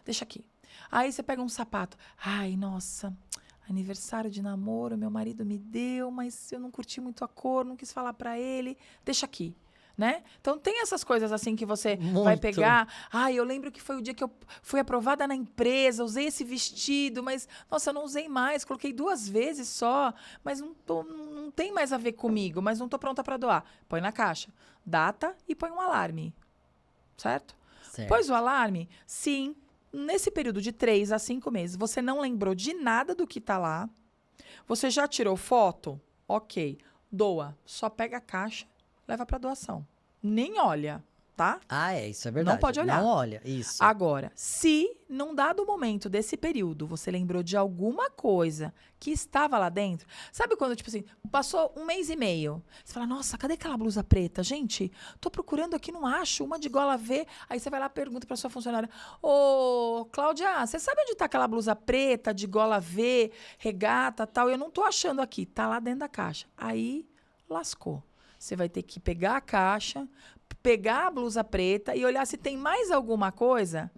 Deixa aqui. Aí você pega um sapato. Ai, nossa, aniversário de namoro, meu marido me deu, mas eu não curti muito a cor, não quis falar pra ele. Deixa aqui. Né? Então, tem essas coisas assim que você vai pegar. Eu lembro que foi o dia que eu fui aprovada na empresa, usei esse vestido, mas, nossa, eu não usei mais, coloquei 2 vezes só, mas não tem mais a ver comigo, mas não tô pronta para doar. Põe na caixa, data e põe um alarme, certo? Pôs o alarme? Sim, nesse período de 3 a 5 meses, você não lembrou de nada do que tá lá, você já tirou foto? Ok, doa, só pega a caixa, leva para doação. Nem olha, tá? Isso é verdade. Não pode olhar. Não olha, isso. Agora, se num dado momento desse período você lembrou de alguma coisa que estava lá dentro, sabe quando, tipo assim, passou 1 mês e meio, você fala, nossa, cadê aquela blusa preta? Gente, tô procurando aqui, não acho, uma de gola V. Aí você vai lá e pergunta pra sua funcionária, ô, Cláudia, você sabe onde tá aquela blusa preta de gola V, regata, tal? Eu não tô achando aqui, tá lá dentro da caixa. Aí, lascou. Você vai ter que pegar a caixa, pegar a blusa preta e olhar se tem mais alguma coisa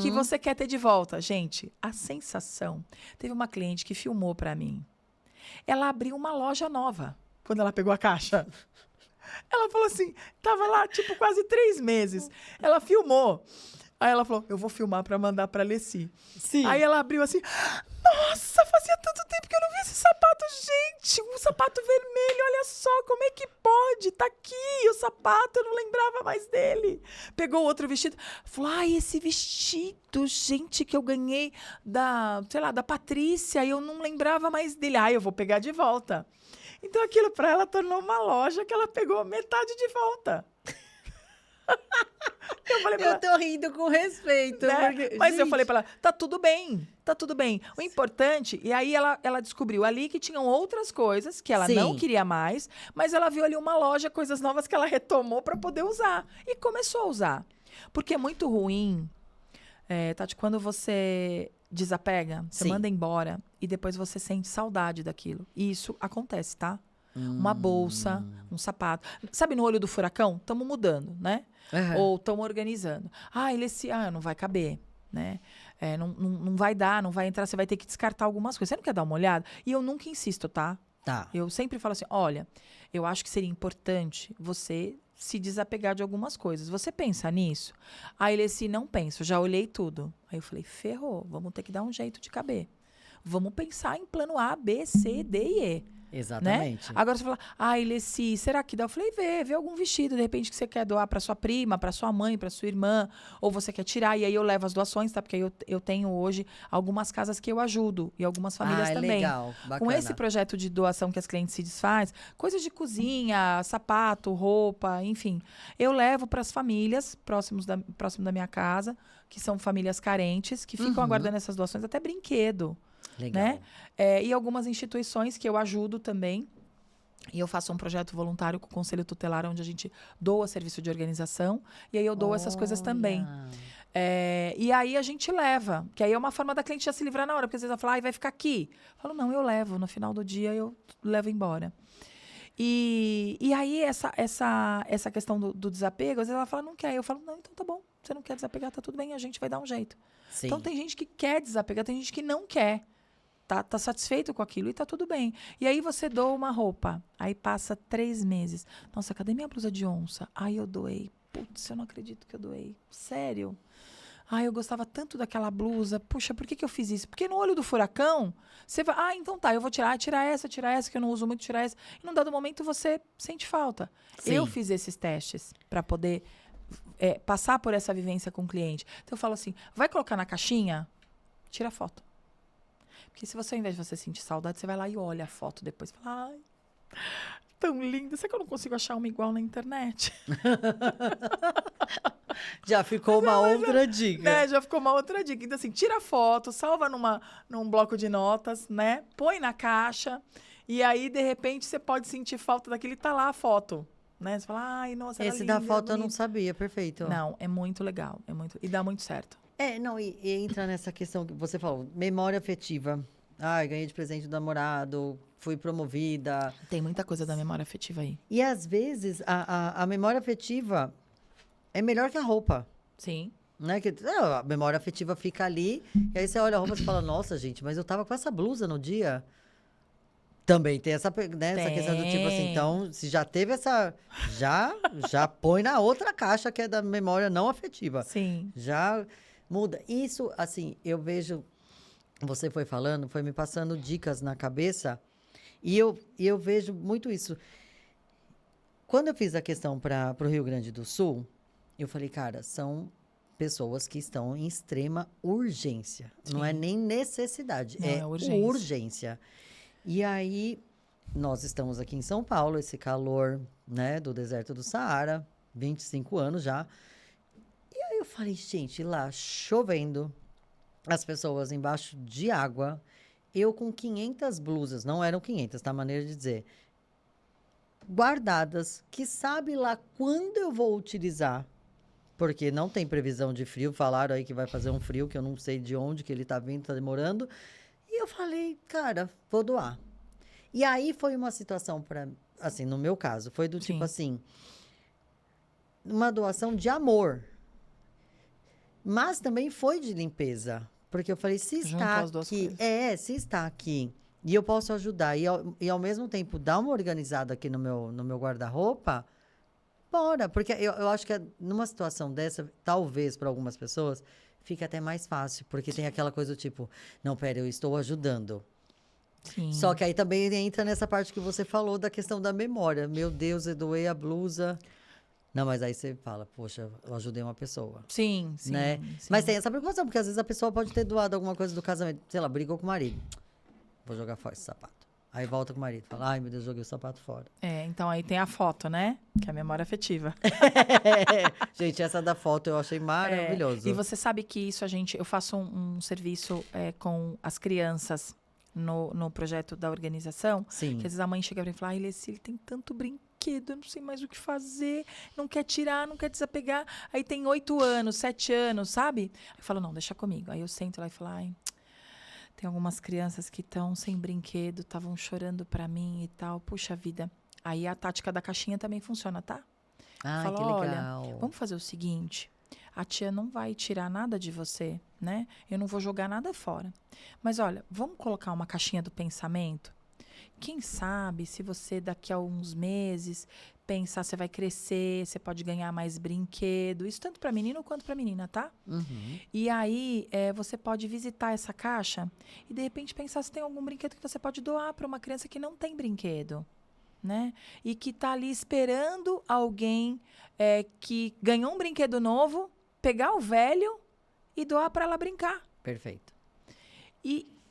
que você quer ter de volta. Gente, a sensação... Teve uma cliente que filmou pra mim. Ela abriu uma loja nova quando ela pegou a caixa. Ela falou assim, tava lá, tipo, quase 3 meses. Ela filmou. Aí ela falou, eu vou filmar pra mandar pra Leci. Sim. Aí ela abriu assim, nossa, fazia tanto tempo que eu não vi esse sapato, gente, um sapato vermelho, olha só, como é que pode? Tá aqui o sapato, eu não lembrava mais dele. Pegou outro vestido, falou, esse vestido, gente, que eu ganhei da Patrícia, e eu não lembrava mais dele. Eu vou pegar de volta. Então aquilo pra ela tornou uma loja que ela pegou metade de volta. Eu tô rindo com respeito. Né? Porque, mas gente... eu falei pra ela, tá tudo bem. O importante... E aí ela descobriu ali que tinham outras coisas que ela não queria mais, mas ela viu ali uma loja, coisas novas que ela retomou pra poder usar. E começou a usar. Porque é muito ruim, Tati, quando você desapega, você manda embora e depois você sente saudade daquilo. E isso acontece, tá? Uma bolsa, um sapato. Sabe, no olho do furacão? Estamos mudando, né? Ou estamos organizando. Não vai caber, né? Não vai dar, não vai entrar, você vai ter que descartar algumas coisas. Você não quer dar uma olhada? E eu nunca insisto, tá? Eu sempre falo assim, olha, eu acho que seria importante você se desapegar de algumas coisas. Você pensa nisso? Aí ele assim, não penso, já olhei tudo. Aí eu falei, ferrou, vamos ter que dar um jeito de caber. Vamos pensar em plano A, B, C, D e E. Exatamente. Né? Agora você fala, Leci, será que dá? Eu falei, vê algum vestido, de repente, que você quer doar para sua prima, para sua mãe, para sua irmã, ou você quer tirar, e aí eu levo as doações, tá? Porque aí eu tenho hoje algumas casas que eu ajudo, e algumas famílias também. Legal, bacana. Com esse projeto de doação que as clientes se desfaz, coisas de cozinha, sapato, roupa, enfim, eu levo para as famílias próximo da minha casa, que são famílias carentes, que ficam aguardando essas doações, até brinquedo. Legal. Né? E algumas instituições que eu ajudo também. E eu faço um projeto voluntário com o Conselho Tutelar, onde a gente doa serviço de organização. E aí eu dou essas coisas também. E aí a gente leva. Que aí é uma forma da cliente já se livrar na hora. Porque às vezes ela fala, vai ficar aqui. Eu falo, não, eu levo. No final do dia eu levo embora. E aí essa questão do desapego, às vezes ela fala, não quer. Eu falo, não, então tá bom. Você não quer desapegar, tá tudo bem, a gente vai dar um jeito. Sim. Então tem gente que quer desapegar, tem gente que não quer. Tá satisfeito com aquilo e tá tudo bem. E aí você doa uma roupa. Aí passa 3 meses. Nossa, cadê minha blusa de onça? Ai, eu doei. Putz, eu não acredito que eu doei. Sério? Ai, eu gostava tanto daquela blusa. Puxa, por que eu fiz isso? Porque no olho do furacão, você vai... Ah, então tá, eu vou tirar essa, que eu não uso muito, tirar essa. E num dado momento você sente falta. Sim. Eu fiz esses testes para poder passar por essa vivência com o cliente. Então eu falo assim, vai colocar na caixinha? Tira foto. Porque se você, ao invés de você sentir saudade, você vai lá e olha a foto depois. Fala, ai, tão linda. Será que eu não consigo achar uma igual na internet? Já ficou uma outra dica. Né? Já ficou uma outra dica. Então, assim, tira foto, salva num bloco de notas, né? Põe na caixa. E aí, de repente, você pode sentir falta daquele. Tá lá a foto. Né? Você fala, ai, nossa, era Esse linda, da foto eu não bonita. sabia, perfeito. Não, é muito legal. E dá muito certo. Não, e entra nessa questão que você falou, memória afetiva. Ai, ganhei de presente do namorado, fui promovida. Tem muita coisa da memória afetiva aí. E às vezes a memória afetiva é melhor que a roupa. Sim. Né? A memória afetiva fica ali, e aí você olha a roupa e fala, nossa, gente, mas eu tava com essa blusa no dia. Também tem essa, né, essa questão do tipo assim, então, se já teve essa. Já põe na outra caixa que é da memória não afetiva. Sim. Já muda. Isso, assim, eu vejo. Você foi falando, foi me passando dicas na cabeça, e eu vejo muito isso. Quando eu fiz a questão para o Rio Grande do Sul, eu falei, cara, são pessoas que estão em extrema urgência. Sim. Não é nem necessidade, Não, é urgência. urgência. E aí, nós estamos aqui em São Paulo, esse calor, né, do deserto do Saara, 25 anos já. E aí eu falei, gente, lá chovendo, as pessoas embaixo de água, eu com 500 blusas, não eram 500, tá? Maneira de dizer, guardadas, que sabe lá quando eu vou utilizar, porque não tem previsão de frio, falaram aí que vai fazer um frio, que eu não sei de onde que ele tá vindo, tá demorando. E eu falei, cara, vou doar. E aí foi uma situação para, assim, no meu caso, foi do tipo assim, uma doação de amor. Mas também foi de limpeza, porque eu falei, se está aqui, se está aqui, e eu posso ajudar, e ao mesmo tempo dar uma organizada aqui no meu guarda-roupa, bora, porque eu acho que numa situação dessa, talvez para algumas pessoas, fica até mais fácil, porque tem aquela coisa do tipo, não, pera, eu estou ajudando. Sim. Só que aí também entra nessa parte que você falou da questão da memória. Meu Deus, eu doei a blusa. Não, mas aí você fala, poxa, eu ajudei uma pessoa. Sim, sim. Né? Sim. Mas tem essa preocupação, porque às vezes a pessoa pode ter doado alguma coisa do casamento. Sei lá, brigou com o marido. Vou jogar fora esse sapato. Aí volta com o marido, fala, ai meu Deus, joguei o sapato fora. Então aí tem a foto, né? Que é a memória afetiva. Gente, essa da foto eu achei maravilhoso. E você sabe que isso eu faço um serviço com as crianças no projeto da organização. Sim. Que às vezes a mãe chega pra mim e fala, ai, Leci, ele tem tanto brinquedo, eu não sei mais o que fazer, não quer tirar, não quer desapegar. Aí tem 8 anos, 7 anos, sabe? Aí eu falo, não, deixa comigo. Aí eu sento lá e falo, ai, tem algumas crianças que estão sem brinquedo, estavam chorando pra mim e tal. Puxa vida. Aí a tática da caixinha também funciona, tá? Ai, Fala, que legal. olha, vamos fazer o seguinte, a tia não vai tirar nada de você, né? Eu não vou jogar nada fora. Mas olha, vamos colocar uma caixinha do pensamento? Quem sabe se você daqui a uns meses pensar, você vai crescer, você pode ganhar mais brinquedo. Isso tanto para menino quanto para menina, tá? Uhum. E aí você pode visitar essa caixa e de repente pensar se tem algum brinquedo que você pode doar para uma criança que não tem brinquedo, né? E que tá ali esperando alguém que ganhou um brinquedo novo, pegar o velho e doar para ela brincar. Perfeito.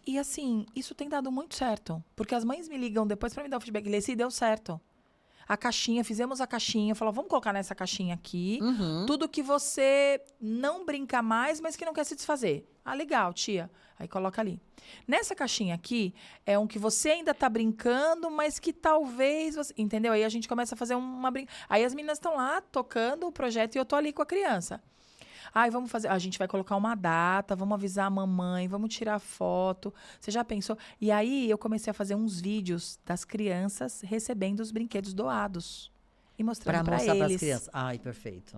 E assim, isso tem dado muito certo. Porque as mães me ligam depois para me dar o feedback. Leci, deu certo. A caixinha, fizemos a caixinha. Falou, vamos colocar nessa caixinha aqui. Uhum. Tudo que você não brinca mais, mas que não quer se desfazer. Ah, legal, tia. Aí coloca ali. Nessa caixinha aqui, é um que você ainda tá brincando, mas que talvez você... Entendeu? Aí a gente começa a fazer uma brincadeira. Aí as meninas estão lá tocando o projeto e eu tô ali com a criança. Ai, vamos fazer. A gente vai colocar uma data, vamos avisar a mamãe, vamos tirar foto. Você já pensou? E aí eu comecei a fazer uns vídeos das crianças recebendo os brinquedos doados. e mostrando Pra para mostrar pras eles. crianças. Ai, perfeito.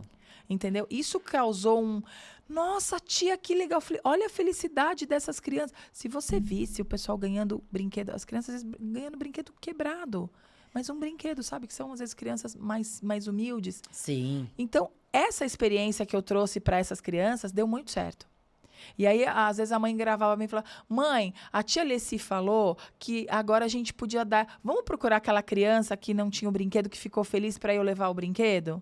Entendeu? Isso causou um... Nossa, tia, que legal. Eu falei, olha a felicidade dessas crianças. Se você visse o pessoal ganhando brinquedo, as crianças às vezes ganhando brinquedo quebrado. Mas um brinquedo, sabe? Que são, às vezes, crianças mais humildes. Sim. Então, essa experiência que eu trouxe para essas crianças deu muito certo. E aí, às vezes, a mãe gravava pra mim e falava, mãe, a tia Leci falou que agora a gente podia dar... Vamos procurar aquela criança que não tinha o brinquedo, que ficou feliz para eu levar o brinquedo?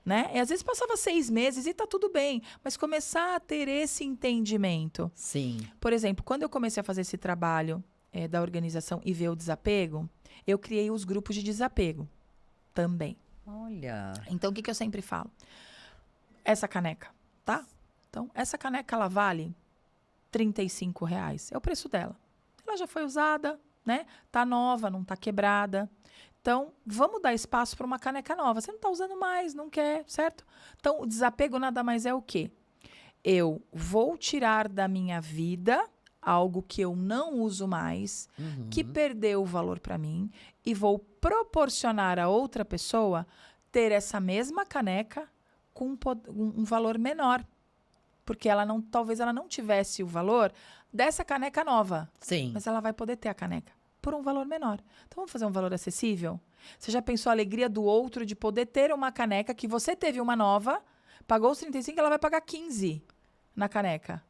Né? E às vezes passava 6 meses e tá tudo bem. Mas começar a ter esse entendimento. Sim. Por exemplo, quando eu comecei a fazer esse trabalho da organização e ver o desapego, eu criei os grupos de desapego também. Olha. Então, o que eu sempre falo? Essa caneca, tá? Então, essa caneca, ela vale R$35. É o preço dela. Ela já foi usada, né? Tá nova, não tá quebrada. Então, vamos dar espaço para uma caneca nova. Você não tá usando mais, não quer, certo? Então, o desapego nada mais é o quê? Eu vou tirar da minha vida algo que eu não uso mais, que perdeu o valor para mim, e vou proporcionar a outra pessoa ter essa mesma caneca com um valor menor. Porque talvez ela não tivesse o valor dessa caneca nova. Sim. Mas ela vai poder ter a caneca por um valor menor. Então, vamos fazer um valor acessível? Você já pensou a alegria do outro de poder ter uma caneca que você teve uma nova, pagou os 35, ela vai pagar 15 na caneca.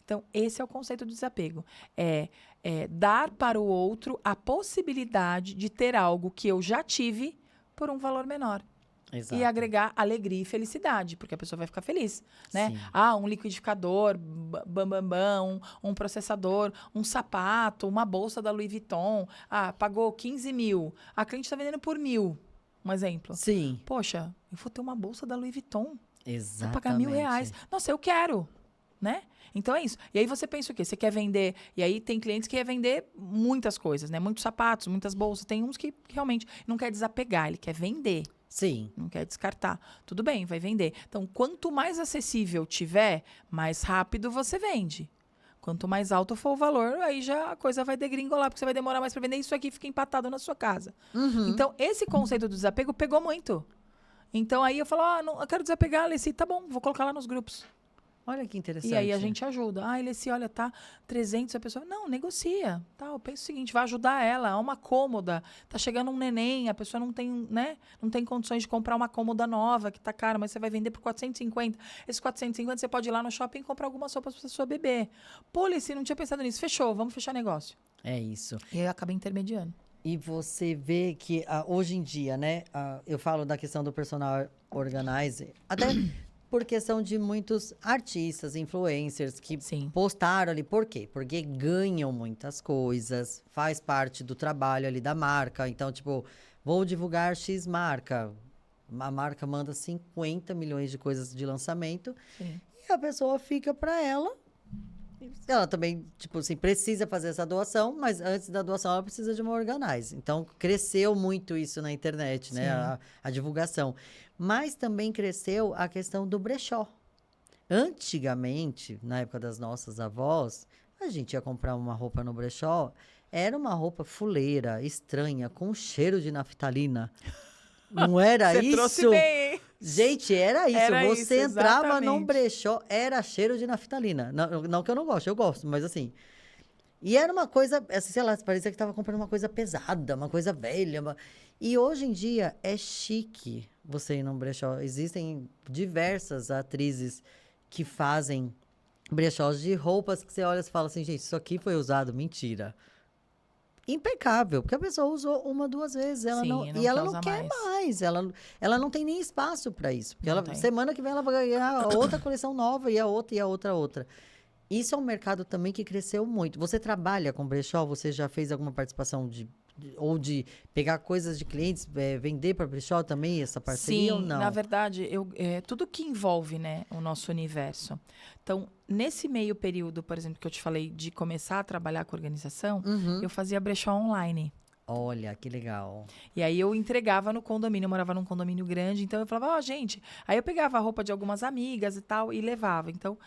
Então, esse é o conceito do desapego. É dar para o outro a possibilidade de ter algo que eu já tive por um valor menor. Exato. E agregar alegria e felicidade, porque a pessoa vai ficar feliz, né? Sim. Um liquidificador, um processador, um sapato, uma bolsa da Louis Vuitton. Pagou 15 mil. A cliente está vendendo por 1.000, um exemplo. Sim. Poxa, eu vou ter uma bolsa da Louis Vuitton. Exatamente. Vou pagar R$1.000. Nossa, eu quero, né? Então é isso. E aí você pensa o quê? Você quer vender... E aí tem clientes que querem vender muitas coisas, né? Muitos sapatos, muitas bolsas. Tem uns que realmente não quer desapegar, ele quer vender. Sim. Não quer descartar. Tudo bem, vai vender. Então, quanto mais acessível tiver, mais rápido você vende. Quanto mais alto for o valor, aí já a coisa vai degringolar, porque você vai demorar mais para vender e isso aqui fica empatado na sua casa. Então, esse conceito do desapego pegou muito. Então, aí eu falo, não, eu quero desapegar, Leci, tá bom, vou colocar lá nos grupos. Olha que interessante. E aí a gente ajuda. Leci, olha, tá 300, a pessoa... Não, negocia. Tá, eu penso o seguinte, vai ajudar ela, é uma cômoda. Tá chegando um neném, a pessoa não tem, né? Não tem condições de comprar uma cômoda nova, que tá cara, mas você vai vender por 450. Esses 450 você pode ir lá no shopping e comprar algumas roupas pra sua bebê. Pô, Leci, não tinha pensado nisso. Fechou, vamos fechar negócio. É isso. E aí eu acabei intermediando. E você vê que hoje em dia, né? Eu falo da questão do personal organizer, até por questão de muitos artistas, influencers que Sim. postaram ali. Por quê? Porque ganham muitas coisas, faz parte do trabalho ali da marca. Então, tipo, vou divulgar X marca. A marca manda 50 milhões de coisas de lançamento. Sim. E a pessoa fica para ela. Ela também, tipo assim, precisa fazer essa doação, mas antes da doação ela precisa de uma organize. Então, cresceu muito isso na internet, né? A divulgação. Mas também cresceu a questão do brechó. Antigamente, na época das nossas avós, a gente ia comprar uma roupa no brechó, era uma roupa fuleira, estranha, com cheiro de naftalina. Não era Você isso? trouxe bem, hein? Gente, era isso. Era Você isso, entrava num exatamente. brechó, era cheiro de naftalina. Não que eu não gosto, eu gosto, mas assim. E era uma coisa, assim, sei lá, parecia que estava comprando uma coisa pesada, uma coisa velha. E hoje em dia é chique você ir num brechó. Existem diversas atrizes que fazem brechós de roupas que você olha e fala assim, gente, isso aqui foi usado. Mentira. Impecável, porque a pessoa usou uma, 2 vezes. Ela Sim, não, não e ela quer não usar quer mais. Ela não tem nem espaço para isso. Porque Não tem. semana que vem ela vai ganhar outra coleção nova e a outra, e a outra, a outra. Isso é um mercado também que cresceu muito. Você trabalha com brechó? Você já fez alguma participação ou de pegar coisas de clientes, vender para brechó também, essa parceria? Sim, ou não? na verdade, tudo que envolve, né, o nosso universo. Então, nesse meio período, por exemplo, que eu te falei de começar a trabalhar com organização, eu fazia brechó online. Olha, que legal. E aí eu entregava no condomínio, eu morava num condomínio grande, então eu falava, gente... Aí eu pegava a roupa de algumas amigas e tal e levava. Então,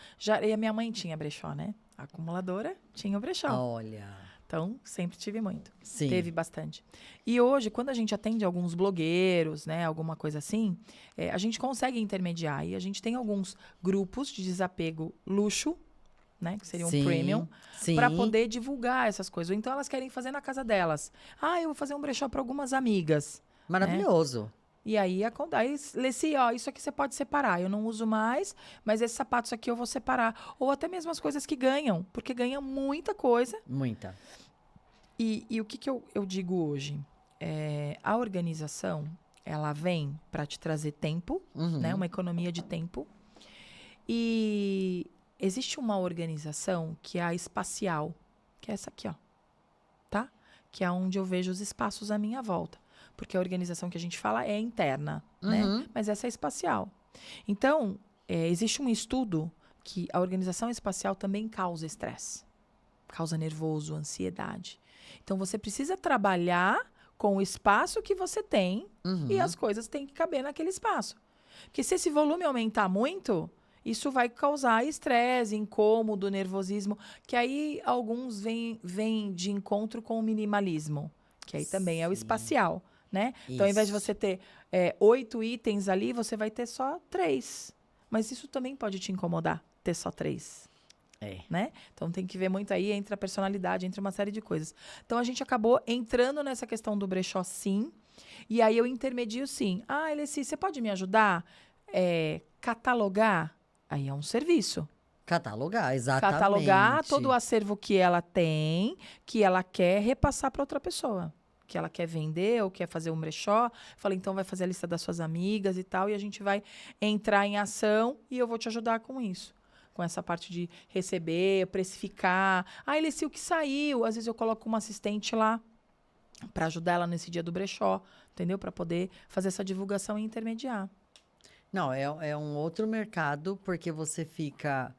e a minha mãe tinha brechó, né? A acumuladora tinha o brechó. Olha. Então, sempre tive muito. Sim. Teve bastante. E hoje, quando a gente atende alguns blogueiros, né, alguma coisa assim, a gente consegue intermediar. E a gente tem alguns grupos de desapego luxo, né, que seria um premium, para poder divulgar essas coisas. Ou então, elas querem fazer na casa delas. Ah, eu vou fazer um brechó para algumas amigas. Maravilhoso. Né? E aí, Leci, ó, isso aqui você pode separar. Eu não uso mais, mas esses sapatos aqui eu vou separar. Ou até mesmo as coisas que ganham, porque ganham muita coisa. Muita. E o que eu digo hoje? A organização, ela vem para te trazer tempo, né? Uma economia de tempo. E existe uma organização que é a espacial, que é essa aqui, ó. Tá? Que é onde eu vejo os espaços à minha volta. Porque a organização que a gente fala é interna, né? Mas essa é espacial. Então, existe um estudo que a organização espacial também causa estresse. Causa nervoso, ansiedade. Então, você precisa trabalhar com o espaço que você tem e as coisas têm que caber naquele espaço. Porque se esse volume aumentar muito, isso vai causar estresse, incômodo, nervosismo, que aí alguns vêm de encontro com o minimalismo, que aí também é o espacial, né? Então, ao invés de você ter 8 itens ali, você vai ter só 3. Mas isso também pode te incomodar, ter só 3. Né? Então tem que ver muito aí entre a personalidade, entre uma série de coisas. Então a gente acabou entrando nessa questão do brechó, sim. E aí eu intermedio, sim. Ah, Eleci, você pode me ajudar? Catalogar? Aí é um serviço. Catalogar, exatamente. Catalogar todo o acervo que ela tem, que ela quer repassar para outra pessoa. Que ela quer vender ou quer fazer um brechó. Falei, então vai fazer a lista das suas amigas e tal. E a gente vai entrar em ação e eu vou te ajudar com isso. Com essa parte de receber, precificar. Ah, Eleci, o que saiu? Às vezes eu coloco uma assistente lá para ajudar ela nesse dia do brechó, entendeu? Para poder fazer essa divulgação e intermediar. Não, é um outro mercado, porque você fica...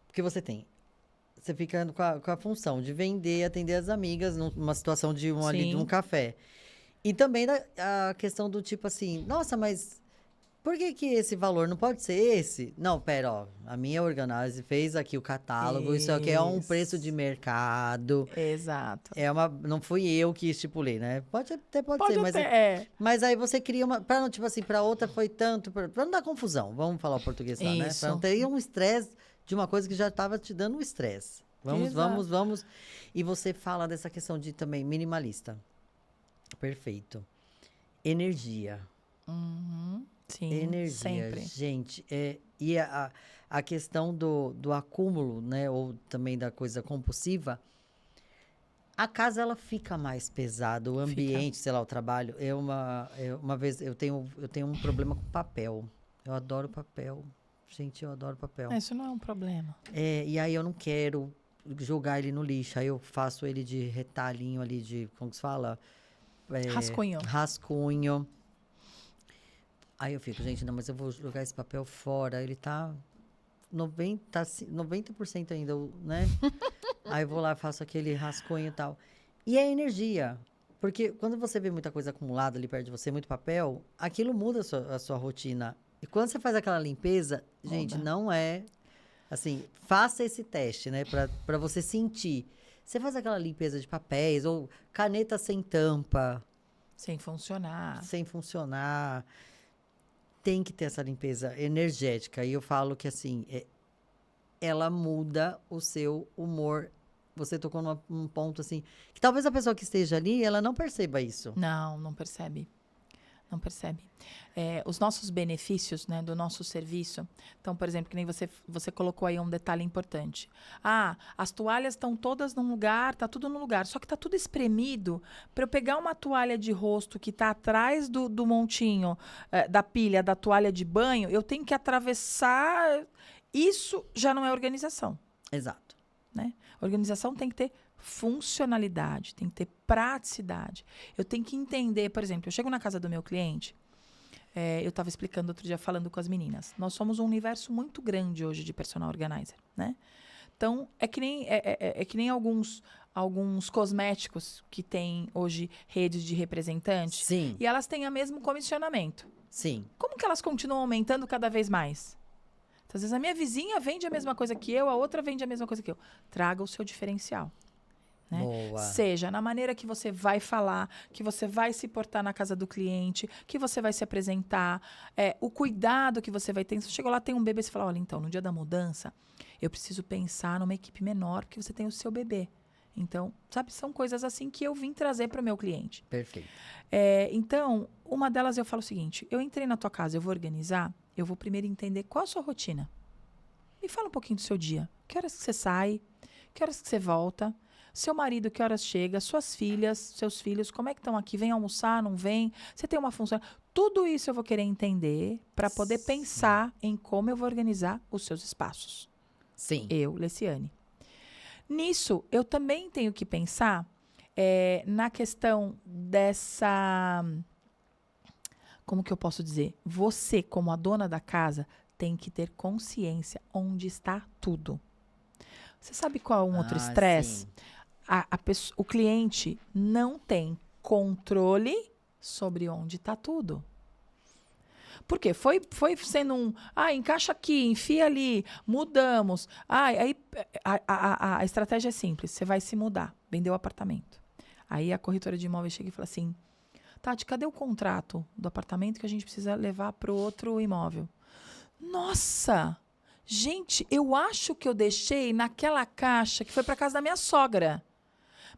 Porque você fica com a função de vender, atender as amigas, numa situação de ali de um café. E também a questão do tipo assim, nossa, mas... Por que esse valor não pode ser esse? Não, pera, ó. A minha Organize fez aqui o catálogo. Isso aqui é um preço de mercado. Exato. Não fui eu que estipulei, né? Pode ser, mas... Mas aí você cria uma... Pra não, tipo assim, pra outra foi tanto... Pra não dar confusão. Vamos falar o português lá, né? Pra não ter um estresse de uma coisa que já estava te dando um estresse. Vamos. E você fala dessa questão de também minimalista. Perfeito. Energia. Sim, energia, sempre. Gente, e a questão do acúmulo, né, ou também da coisa compulsiva, a casa ela fica mais pesada, o ambiente, sei lá, o trabalho. Uma vez eu tenho um problema com papel. Eu adoro papel. Gente, eu adoro papel. Isso não é um problema. E aí eu não quero jogar ele no lixo. Aí eu faço ele de retalhinho ali, de, como que se fala? Rascunho. Aí eu fico, gente, não, mas eu vou jogar esse papel fora. Ele tá 90% ainda, né? Aí eu vou lá, faço aquele rascunho e tal. E é energia. Porque quando você vê muita coisa acumulada ali perto de você, muito papel, aquilo muda a sua rotina. E quando você faz aquela limpeza, gente, não é... Assim, faça esse teste, né? Pra você sentir. Você faz aquela limpeza de papéis, ou caneta sem tampa. Sem funcionar. Tem que ter essa limpeza energética. E eu falo que, assim, ela muda o seu humor. Você tocou num ponto, assim, que talvez a pessoa que esteja ali, ela não perceba isso. Não percebe. Não percebe. Os nossos benefícios, né, do nosso serviço. Então, por exemplo, que nem você colocou aí um detalhe importante. As toalhas estão todas num lugar, tá tudo num lugar. Só que tá tudo espremido. Para eu pegar uma toalha de rosto que tá atrás do montinho da pilha da toalha de banho, eu tenho que atravessar. Isso já não é organização. Exato. Né? Organização tem que ter funcionalidade, tem que ter praticidade. Eu tenho que entender, por exemplo, eu chego na casa do meu cliente, eu estava explicando outro dia, falando com as meninas, nós somos um universo muito grande hoje de personal organizer, né? Então, é que nem alguns cosméticos que têm hoje redes de representantes. Sim. E elas têm o mesmo comissionamento. Sim. Como que elas continuam aumentando cada vez mais? Então, às vezes a minha vizinha vende a mesma coisa que eu, a outra vende a mesma coisa que eu. Traga o seu diferencial. Né? Boa. Seja na maneira que você vai falar, que você vai se portar na casa do cliente, que você vai se apresentar, o cuidado que você vai ter. Se você chegou lá, tem um bebê, você fala, olha, então, no dia da mudança, eu preciso pensar numa equipe menor, porque você tem o seu bebê. Então, sabe, são coisas assim que eu vim trazer para o meu cliente. Perfeito. Então, uma delas eu falo o seguinte, eu entrei na tua casa, eu vou organizar, eu vou primeiro entender qual a sua rotina. Me fala um pouquinho do seu dia. Que horas que você sai? Que horas que você volta? Seu marido, que horas chega? Suas filhas, seus filhos, como é que estão aqui? Vem almoçar, não vem? Você tem uma função? Tudo isso eu vou querer entender para poder pensar em como eu vou organizar os seus espaços. Sim. Eu, Leciane. Nisso, eu também tenho que pensar na questão dessa... Como que eu posso dizer? Você, como a dona da casa, tem que ter consciência onde está tudo. Você sabe qual é um outro estresse? Sim. O cliente não tem controle sobre onde está tudo. Por quê? Foi sendo encaixa aqui, enfia ali, mudamos. Aí a estratégia é simples, você vai se mudar, vendeu o apartamento. Aí a corretora de imóveis chega e fala assim, Tati, cadê o contrato do apartamento que a gente precisa levar para o outro imóvel? Nossa! Gente, eu acho que eu deixei naquela caixa que foi para casa da minha sogra.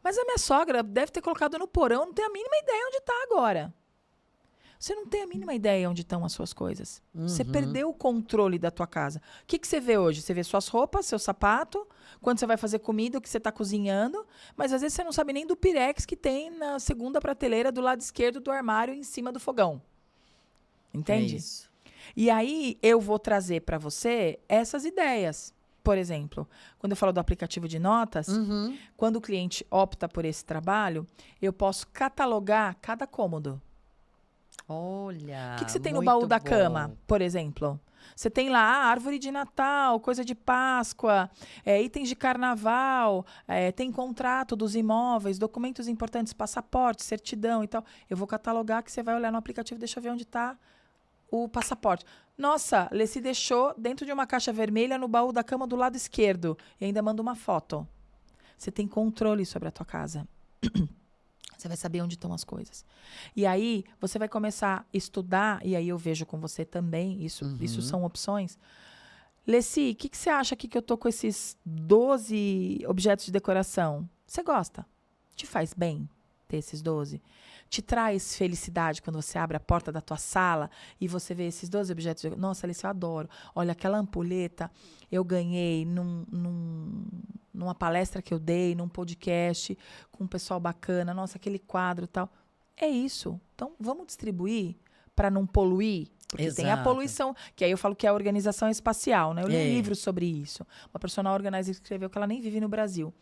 Mas a minha sogra deve ter colocado no porão, não tem a mínima ideia onde está agora. Você não tem a mínima ideia onde estão as suas coisas. Você perdeu o controle da tua casa. O que você vê hoje? Você vê suas roupas, seu sapato, quando você vai fazer comida, o que você está cozinhando, mas às vezes você não sabe nem do pirex que tem na segunda prateleira do lado esquerdo do armário em cima do fogão. Entende? É isso. E aí eu vou trazer para você essas ideias. Por exemplo, quando eu falo do aplicativo de notas, quando o cliente opta por esse trabalho, eu posso catalogar cada cômodo. Olha, O que você tem no baú da cama, por exemplo? Você tem lá árvore de Natal, coisa de Páscoa, itens de carnaval, tem contrato dos imóveis, documentos importantes, passaporte, certidão e tal. Eu vou catalogar que você vai olhar no aplicativo, deixa eu ver onde está o passaporte. Nossa, Leci deixou dentro de uma caixa vermelha no baú da cama do lado esquerdo e ainda manda uma foto. Você tem controle sobre a tua casa. Você vai saber onde estão as coisas. E aí, você vai começar a estudar, e aí eu vejo com você também, isso são opções. Leci, o que você acha aqui que eu tô com esses 12 objetos de decoração? Você gosta? Te faz bem ter esses 12? Te traz felicidade quando você abre a porta da tua sala e você vê esses 12 objetos de... Nossa, Alice, eu adoro. Olha, aquela ampulheta eu ganhei numa palestra que eu dei, num podcast com um pessoal bacana. Nossa, aquele quadro e tal. É isso. Então, vamos distribuir para não poluir? Porque tem a poluição, que aí eu falo que é a organização espacial, né? Eu li um livro sobre isso. Uma personal organizer escreveu que ela nem vive no Brasil.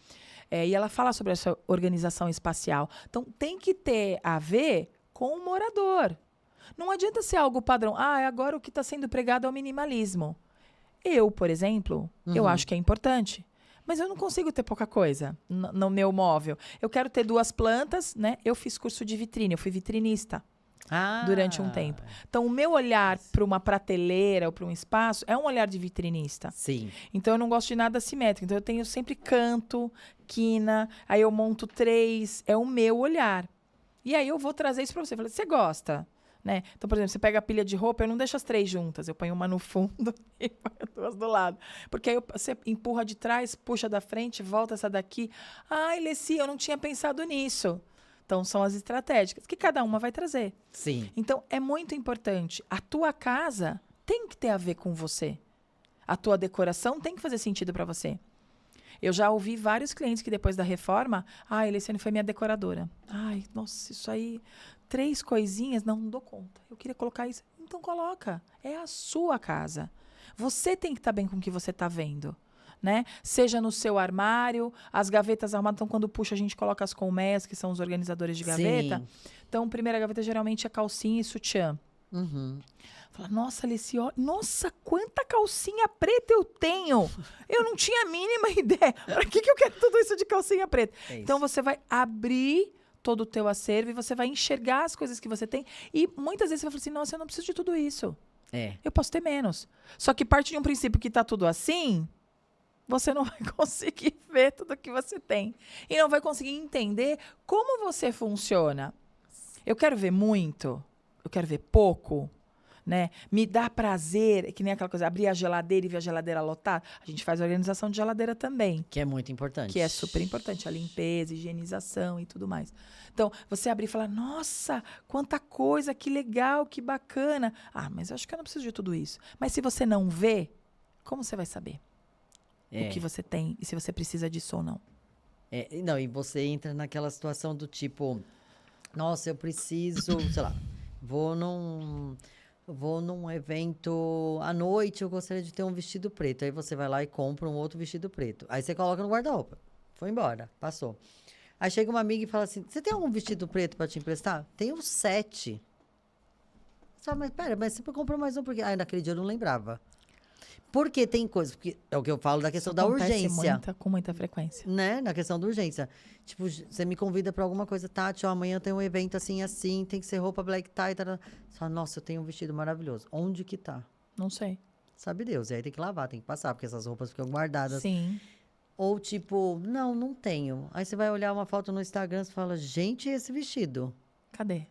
E ela fala sobre essa organização espacial. Então, tem que ter a ver com o morador. Não adianta ser algo padrão. Agora o que está sendo pregado é o minimalismo. Eu, por exemplo, eu acho que é importante. Mas eu não consigo ter pouca coisa no meu móvel. Eu quero ter 2 plantas, né? Eu fiz curso de vitrine, eu fui vitrinista durante um tempo. Então, o meu olhar para uma prateleira ou para um espaço é um olhar de vitrinista. Sim. Então, eu não gosto de nada simétrico. Então, eu tenho sempre canto, quina, aí eu monto 3. É o meu olhar. E aí, eu vou trazer isso para você. Eu falei, você gosta? Né? Então, por exemplo, você pega a pilha de roupa, eu não deixo as 3 juntas. Eu ponho uma no fundo e ponho 2 do lado. Porque aí você empurra de trás, puxa da frente, volta essa daqui. Ai, Leci, eu não tinha pensado nisso. Então, são as estratégicas que cada uma vai trazer. Sim. Então, é muito importante. A tua casa tem que ter a ver com você. A tua decoração tem que fazer sentido para você. Eu já ouvi vários clientes que depois da reforma... Eliciane foi minha decoradora. Nossa, isso aí... 3 coisinhas, não dou conta. Eu queria colocar isso. Então, coloca. É a sua casa. Você tem que estar bem com o que você está vendo. Né? Seja no seu armário, as gavetas arrumadas. Então, quando puxa, a gente coloca as colmeias, que são os organizadores de gaveta. Sim. Então, primeira gaveta geralmente é calcinha e sutiã. Fala, nossa, Alice, nossa, quanta calcinha preta eu tenho! Eu não tinha a mínima ideia. Para que eu quero tudo isso de calcinha preta? Então, você vai abrir todo o teu acervo e você vai enxergar as coisas que você tem. E muitas vezes você vai falar assim, nossa, eu não preciso de tudo isso. Eu posso ter menos. Só que parte de um princípio que tá tudo assim... você não vai conseguir ver tudo que você tem. E não vai conseguir entender como você funciona. Eu quero ver muito, eu quero ver pouco, né? Me dá prazer, que nem aquela coisa, abrir a geladeira e ver a geladeira lotada. A gente faz organização de geladeira também. Que é muito importante. Que é super importante, a limpeza, higienização e tudo mais. Então, você abrir e falar, nossa, quanta coisa, que legal, que bacana. Ah, mas eu acho que eu não preciso de tudo isso. Mas se você não vê, como você vai saber o que você tem e se você precisa disso ou não? Não, e você entra naquela situação do tipo, nossa, eu preciso, sei lá, vou num evento à noite, eu gostaria de ter um vestido preto. Aí você vai lá e compra um outro vestido preto. Aí você coloca no guarda-roupa. Foi embora, passou. Aí chega uma amiga e fala assim, você tem algum vestido preto para te emprestar? Tenho 7. Você fala, mas pera, mas você comprou mais um porque... Aí naquele dia eu não lembrava. Porque tem coisas, porque é o que eu falo da questão da urgência. Com muita frequência. Né? Na questão da urgência. Tipo, você me convida pra alguma coisa, Tati, ó, amanhã tem um evento assim, assim, tem que ser roupa black tie, tá. Você fala, nossa, eu tenho um vestido maravilhoso. Onde que tá? Não sei. Sabe Deus. E aí tem que lavar, tem que passar, porque essas roupas ficam guardadas. Sim. Ou tipo, não tenho. Aí você vai olhar uma foto no Instagram e fala, gente, esse vestido? Cadê?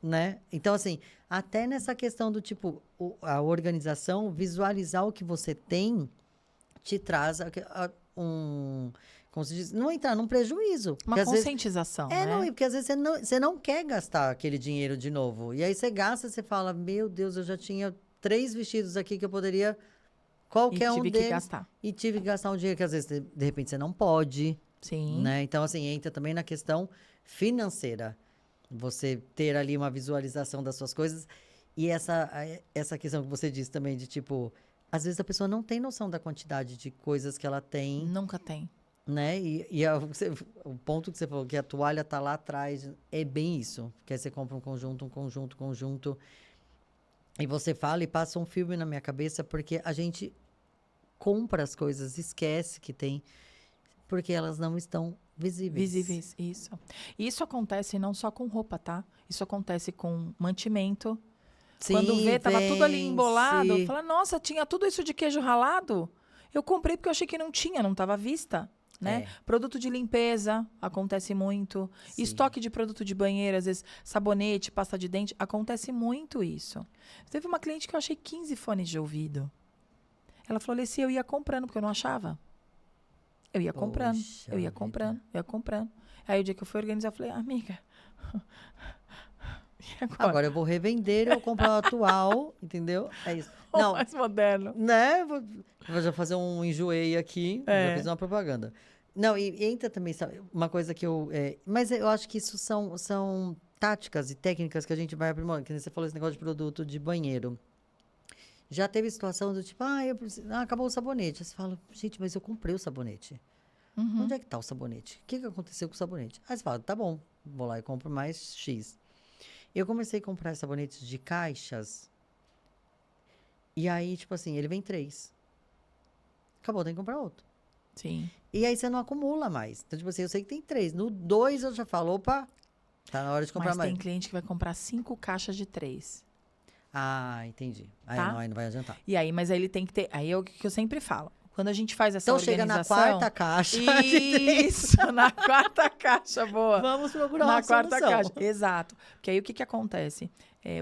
Né? Então, assim, até nessa questão do tipo, a organização, visualizar o que você tem, te traz como se diz, não entrar num prejuízo. Uma conscientização, né? Não, porque às vezes você não quer gastar aquele dinheiro de novo. E aí você gasta, você fala, meu Deus, eu já tinha 3 vestidos aqui que eu poderia, qualquer um deles. E tive que gastar. E tive que gastar um dinheiro que às vezes, de repente, você não pode. Sim. Né? Então, assim, entra também na questão financeira. Você ter ali uma visualização das suas coisas. E essa questão que você disse também de, tipo... Às vezes a pessoa não tem noção da quantidade de coisas que ela tem. Nunca tem. Né? O ponto que você falou, que a toalha tá lá atrás, é bem isso. Porque aí você compra um conjunto. E você fala e passa um filme na minha cabeça, porque a gente compra as coisas, esquece que tem... Porque elas não estão visíveis. Visíveis, isso. E isso acontece não só com roupa, tá? Isso acontece com mantimento. Sim, quando vê, tava tudo ali embolado. Fala, nossa, tinha tudo isso de queijo ralado? Eu comprei porque eu achei que não tinha, não estava à vista. Né? Produto de limpeza, acontece muito. Sim. Estoque de produto de banheiro, às vezes sabonete, pasta de dente, acontece muito isso. Teve uma cliente que eu achei 15 fones de ouvido. Ela falou, Alessia, eu ia comprando, porque eu não achava. Eu ia comprando. Aí o dia que eu fui organizar, eu falei, amiga, e agora eu vou revender, eu vou comprar o atual, entendeu? É isso. Não, mais moderno. Né? Vou já fazer um enjoei aqui, já fiz uma propaganda. Não, e entra também, sabe, uma coisa que eu... mas eu acho que isso são táticas e técnicas que a gente vai aprimorando. Que você falou esse negócio de produto de banheiro. Já teve situação do tipo, acabou o sabonete. Aí você fala, gente, mas eu comprei o sabonete. Uhum. Onde é que tá o sabonete? O que aconteceu com o sabonete? Aí você fala, tá bom, vou lá e compro mais X. Eu comecei a comprar sabonetes de caixas. E aí, tipo assim, ele vem 3. Acabou, tem que comprar outro. Sim. E aí você não acumula mais. Então, tipo assim, eu sei que tem 3. No 2 eu já falo, opa, tá na hora de comprar mais. Mas tem cliente que vai comprar 5 caixas de 3. Ah, entendi. Aí não vai adiantar. E aí, mas aí ele tem que ter... Aí é o que eu sempre falo. Quando a gente faz essa organização... Então chega na 4ª caixa. Isso, na 4ª caixa, boa. Vamos procurar uma solução. Na 4ª caixa, exato. Porque aí o que acontece?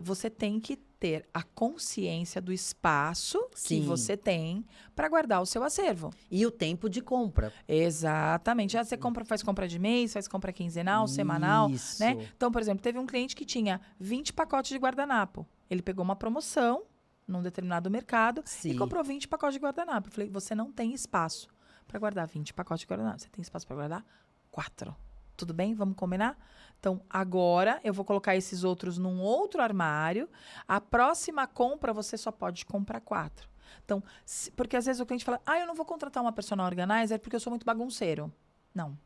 Você tem que ter a consciência do espaço que você tem para guardar o seu acervo. E o tempo de compra. Exatamente. Já você faz compra de mês, faz compra quinzenal, semanal, né? Então, por exemplo, teve um cliente que tinha 20 pacotes de guardanapo. Ele pegou uma promoção num determinado mercado e comprou 20 pacotes de guardanapo. Eu falei, você não tem espaço para guardar 20 pacotes de guardanapo. Você tem espaço para guardar 4. Tudo bem? Vamos combinar? Então, agora eu vou colocar esses outros num outro armário. A próxima compra, você só pode comprar 4. Então, porque às vezes o cliente fala, eu não vou contratar uma personal organizer porque eu sou muito bagunceiro. Não.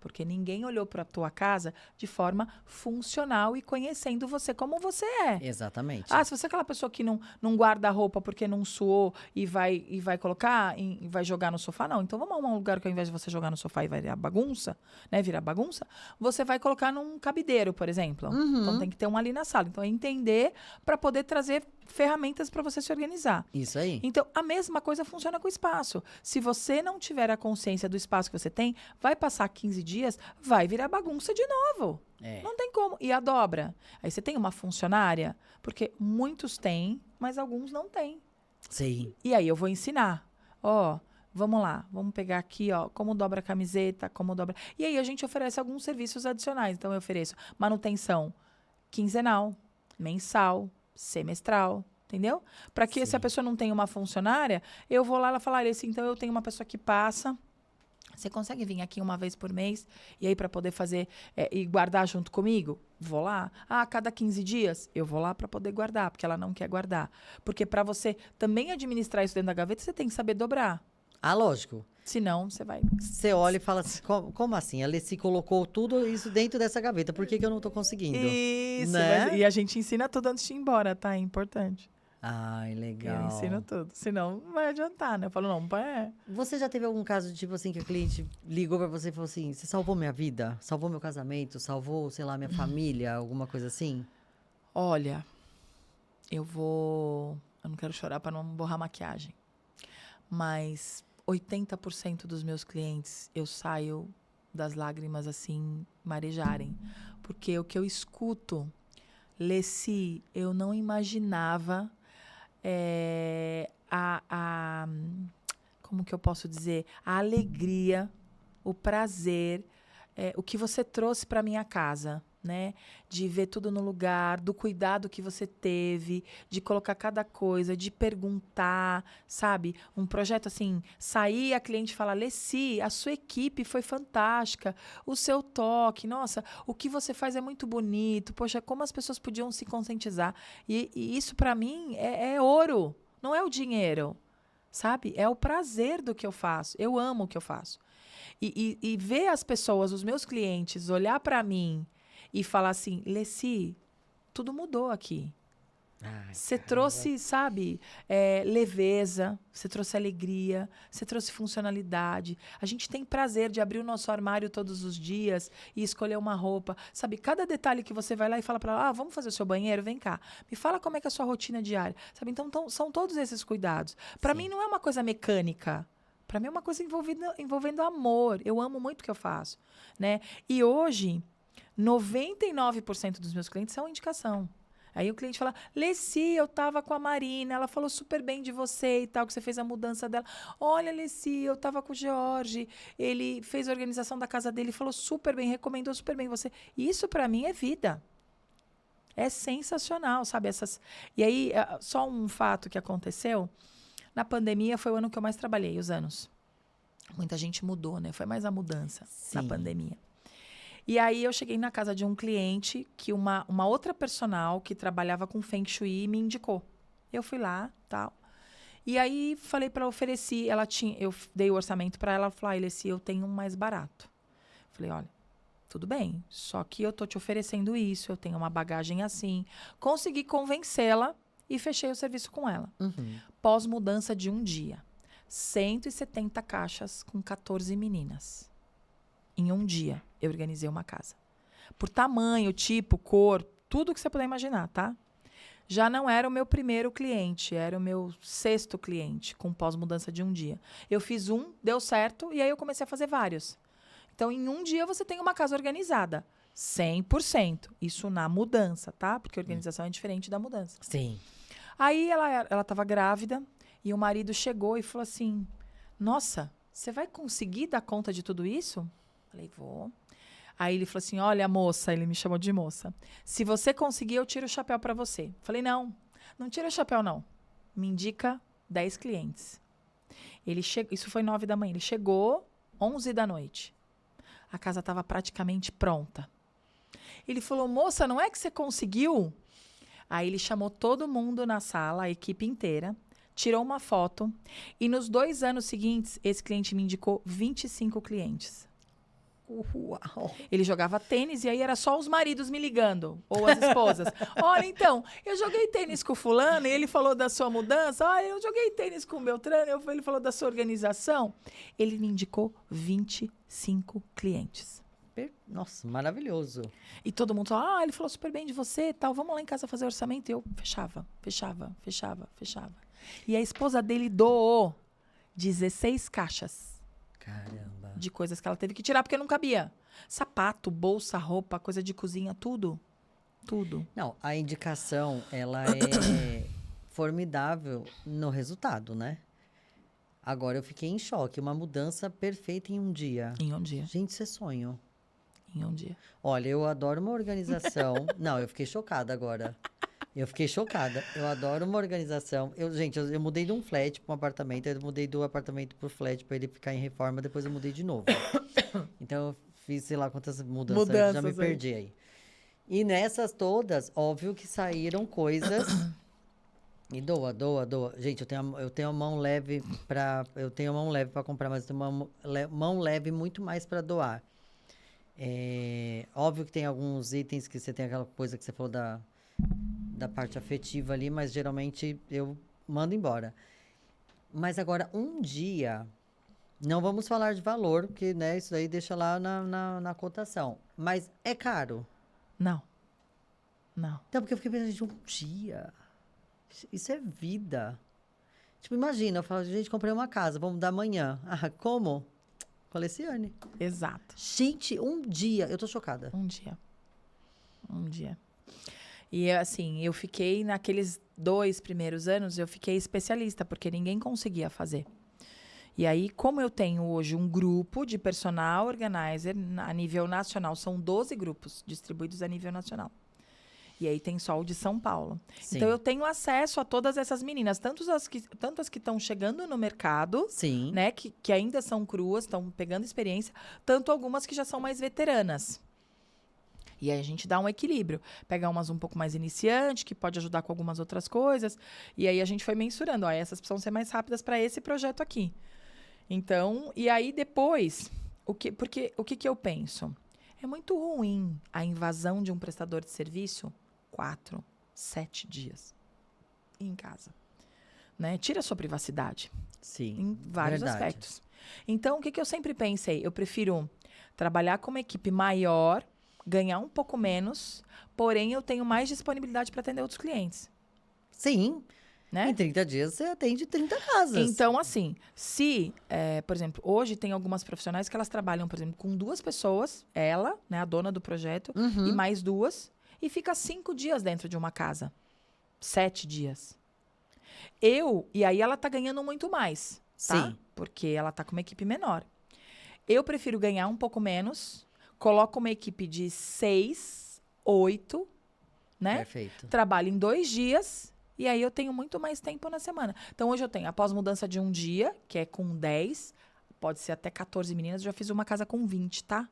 Porque ninguém olhou para a tua casa de forma funcional e conhecendo você como você é. Exatamente. Ah, se você é aquela pessoa que não guarda a roupa porque não suou e vai colocar e vai jogar no sofá, não. Então vamos arrumar um lugar que ao invés de você jogar no sofá e vai virar bagunça, né? Virar bagunça, você vai colocar num cabideiro, por exemplo. Então tem que ter um ali na sala. Então é entender para poder trazer ferramentas para você se organizar. Isso aí. Então, a mesma coisa funciona com o espaço. Se você não tiver a consciência do espaço que você tem, vai passar 15 dias, vai virar bagunça de novo. É. Não tem como. E a dobra? Aí você tem uma funcionária, porque muitos têm, mas alguns não têm. Sim. E aí eu vou ensinar. Ó, vamos lá, vamos pegar aqui, ó, como dobra a camiseta, como dobra. E aí a gente oferece alguns serviços adicionais. Então eu ofereço manutenção quinzenal, mensal, semestral, entendeu? Para que se a pessoa não tem uma funcionária, eu vou lá, ela fala, assim, então eu tenho uma pessoa que passa. Você consegue vir aqui uma vez por mês? E aí, para poder fazer e guardar junto comigo? Vou lá. Ah, a cada 15 dias? Eu vou lá para poder guardar, porque ela não quer guardar. Porque para você também administrar isso dentro da gaveta, você tem que saber dobrar. Ah, lógico. Senão, você vai... Você olha e fala assim, como assim? A Alessi colocou tudo isso dentro dessa gaveta, por que eu não tô conseguindo? Isso, né? e a gente ensina tudo antes de ir embora, tá? É importante. Ai, legal. Eu ensino tudo. Senão, não vai adiantar, né? Eu falo, não, Você já teve algum caso de tipo assim que a cliente ligou pra você e falou assim: você salvou minha vida? Salvou meu casamento? Salvou, sei lá, minha família? Alguma coisa assim? Olha, eu não quero chorar para não borrar a maquiagem. Mas 80% dos meus clientes, eu saio das lágrimas assim, marejarem. Porque o que eu escuto, Leci, eu não imaginava como que eu posso dizer? A alegria, o prazer, o que você trouxe para minha casa, né? De ver tudo no lugar, do cuidado que você teve, de colocar cada coisa, de perguntar, sabe? Um projeto assim, sair a cliente fala, Leci, a sua equipe foi fantástica, o seu toque, nossa, o que você faz é muito bonito, poxa, como as pessoas podiam se conscientizar. E isso para mim é ouro, não é o dinheiro, sabe? É o prazer do que eu faço, eu amo o que eu faço. E ver as pessoas, os meus clientes, olhar para mim e falar assim, Leci, tudo mudou aqui. Você trouxe, sabe, leveza, você trouxe alegria, você trouxe funcionalidade. A gente tem prazer de abrir o nosso armário todos os dias e escolher uma roupa. Sabe, cada detalhe que você vai lá e fala para ela, vamos fazer o seu banheiro, vem cá. Me fala como é que é a sua rotina diária. Sabe, então são todos esses cuidados. Para mim não é uma coisa mecânica. Para mim é uma coisa envolvendo amor. Eu amo muito o que eu faço, né? E hoje, 99% dos meus clientes são indicação. Aí o cliente fala, Leci, eu tava com a Marina, ela falou super bem de você e tal, que você fez a mudança dela. Olha, Leci, eu tava com o George, ele fez a organização da casa dele, falou super bem, recomendou super bem você. Isso para mim é vida. É sensacional, sabe? E aí, só um fato que aconteceu, na pandemia foi o ano que eu mais trabalhei, os anos. Muita gente mudou, né? Foi mais a mudança na pandemia. E aí eu cheguei na casa de um cliente que uma outra personal que trabalhava com Feng Shui me indicou. Eu fui lá, tal. E aí falei para ela, ofereci, eu dei o orçamento para ela, falou, Leci, eu tenho um mais barato. Falei, olha, tudo bem, só que eu tô te oferecendo isso, eu tenho uma bagagem assim. Consegui convencê-la e fechei o serviço com ela. Pós-mudança de um dia. 170 caixas com 14 meninas. Em um dia, eu organizei uma casa. Por tamanho, tipo, cor, tudo que você puder imaginar, tá? Já não era o meu primeiro cliente, era o meu 6º cliente, com pós-mudança de um dia. Eu fiz um, deu certo, e aí eu comecei a fazer vários. Então, em um dia, você tem uma casa organizada. 100%. Isso na mudança, tá? Porque a organização é diferente da mudança. Sim. Aí, ela estava grávida, e o marido chegou e falou assim, nossa, você vai conseguir dar conta de tudo isso? Falei, vou. Aí ele falou assim, olha, moça, ele me chamou de moça. Se você conseguir, eu tiro o chapéu para você. Falei, não tira o chapéu, não. Me indica 10 clientes. Isso foi 9 da manhã. Ele chegou 11 da noite. A casa estava praticamente pronta. Ele falou, moça, não é que você conseguiu? Aí ele chamou todo mundo na sala, a equipe inteira, tirou uma foto. E nos 2 anos seguintes, esse cliente me indicou 25 clientes. Uau. Ele jogava tênis e aí era só os maridos me ligando, ou as esposas. Olha, então, eu joguei tênis com o fulano e ele falou da sua mudança. Olha, eu joguei tênis com o Beltrano, ele falou da sua organização. Ele me indicou 25 clientes. Nossa, maravilhoso. E todo mundo falou, ele falou super bem de você e tal, vamos lá em casa fazer orçamento. E eu fechava. E a esposa dele doou 16 caixas. Caramba. De coisas que ela teve que tirar porque não cabia. Sapato, bolsa, roupa, coisa de cozinha, tudo. Tudo. Não, a indicação, ela é formidável no resultado, né? Agora eu fiquei em choque. Uma mudança perfeita em um dia. Em um dia. Gente, isso é sonho. Em um dia. Olha, eu adoro uma organização. Não, eu fiquei chocada agora. Eu fiquei chocada. Eu adoro uma organização. Gente, eu mudei de um flat para um apartamento. Eu mudei do apartamento para o flat para ele ficar em reforma. Depois eu mudei de novo. Então, eu fiz, sei lá, quantas mudanças. Já me perdi aí. E nessas todas, óbvio que saíram coisas... E doa. Gente, eu tenho a mão leve para... Eu tenho a mão leve para comprar, mas eu tenho uma mão leve muito mais para doar. Óbvio que tem alguns itens que você tem aquela coisa que você falou da parte afetiva ali, mas geralmente eu mando embora. Mas agora, um dia, não vamos falar de valor, porque né, isso daí deixa lá na cotação. Mas é caro? Não. Então, porque eu fiquei pensando, gente, um dia, isso é vida. Tipo, imagina, eu falo, gente, comprei uma casa, vamos dar amanhã. Ah, como? Coleciane. Exato. Gente, um dia, eu tô chocada. Um dia. E assim, eu fiquei naqueles 2 primeiros anos, eu fiquei especialista, porque ninguém conseguia fazer. E aí, como eu tenho hoje um grupo de personal organizer a nível nacional, são 12 grupos distribuídos a nível nacional. E aí tem só o de São Paulo. Sim. Então, eu tenho acesso a todas essas meninas, tanto as que estão chegando no mercado, Sim. né, que ainda são cruas, estão pegando experiência, tanto algumas que já são mais veteranas. E aí a gente dá um equilíbrio. Pega umas um pouco mais iniciante, que pode ajudar com algumas outras coisas. E aí a gente foi mensurando. Essas precisam ser mais rápidas para esse projeto aqui. Então, e aí depois, o que eu penso? É muito ruim a invasão de um prestador de serviço 4, 7 dias em casa. Né? Tira a sua privacidade. Sim. Em vários aspectos. Então, o que eu sempre pensei? Eu prefiro trabalhar com uma equipe maior, ganhar um pouco menos, porém eu tenho mais disponibilidade para atender outros clientes. Sim. Né? Em 30 dias você atende 30 casas. Então, assim, se, por exemplo, hoje tem algumas profissionais que elas trabalham, por exemplo, com 2 pessoas, ela, né, a dona do projeto, e mais 2, e fica 5 dias dentro de uma casa. 7 dias. E aí ela tá ganhando muito mais, tá? Sim. Porque ela tá com uma equipe menor. Eu prefiro ganhar um pouco menos, coloco uma equipe de 6, 8, né? Perfeito. Trabalho em 2 dias, e aí eu tenho muito mais tempo na semana. Então, hoje eu tenho, após mudança de um dia, que é com 10, pode ser até 14 meninas, eu já fiz uma casa com 20, tá?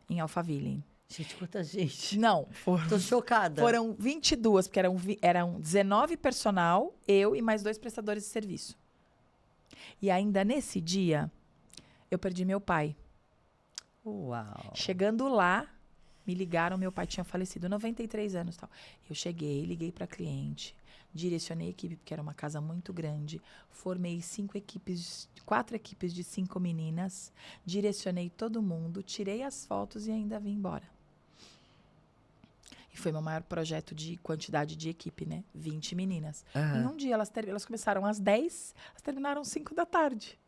Em Alphaville. Gente, quanta gente. Não, Tô chocada. foram 22, porque eram 19 personal, eu e mais 2 prestadores de serviço. E ainda nesse dia, eu perdi meu pai. Uau. Chegando lá, me ligaram, meu pai tinha falecido, 93 anos e tal. Eu cheguei, liguei para cliente, direcionei a equipe, porque era uma casa muito grande, formei 4 equipes de 5 meninas, direcionei todo mundo, tirei as fotos e ainda vim embora. E foi meu maior projeto de quantidade de equipe, né? 20 meninas. Em um dia, elas começaram às 10, elas terminaram às 5 da tarde.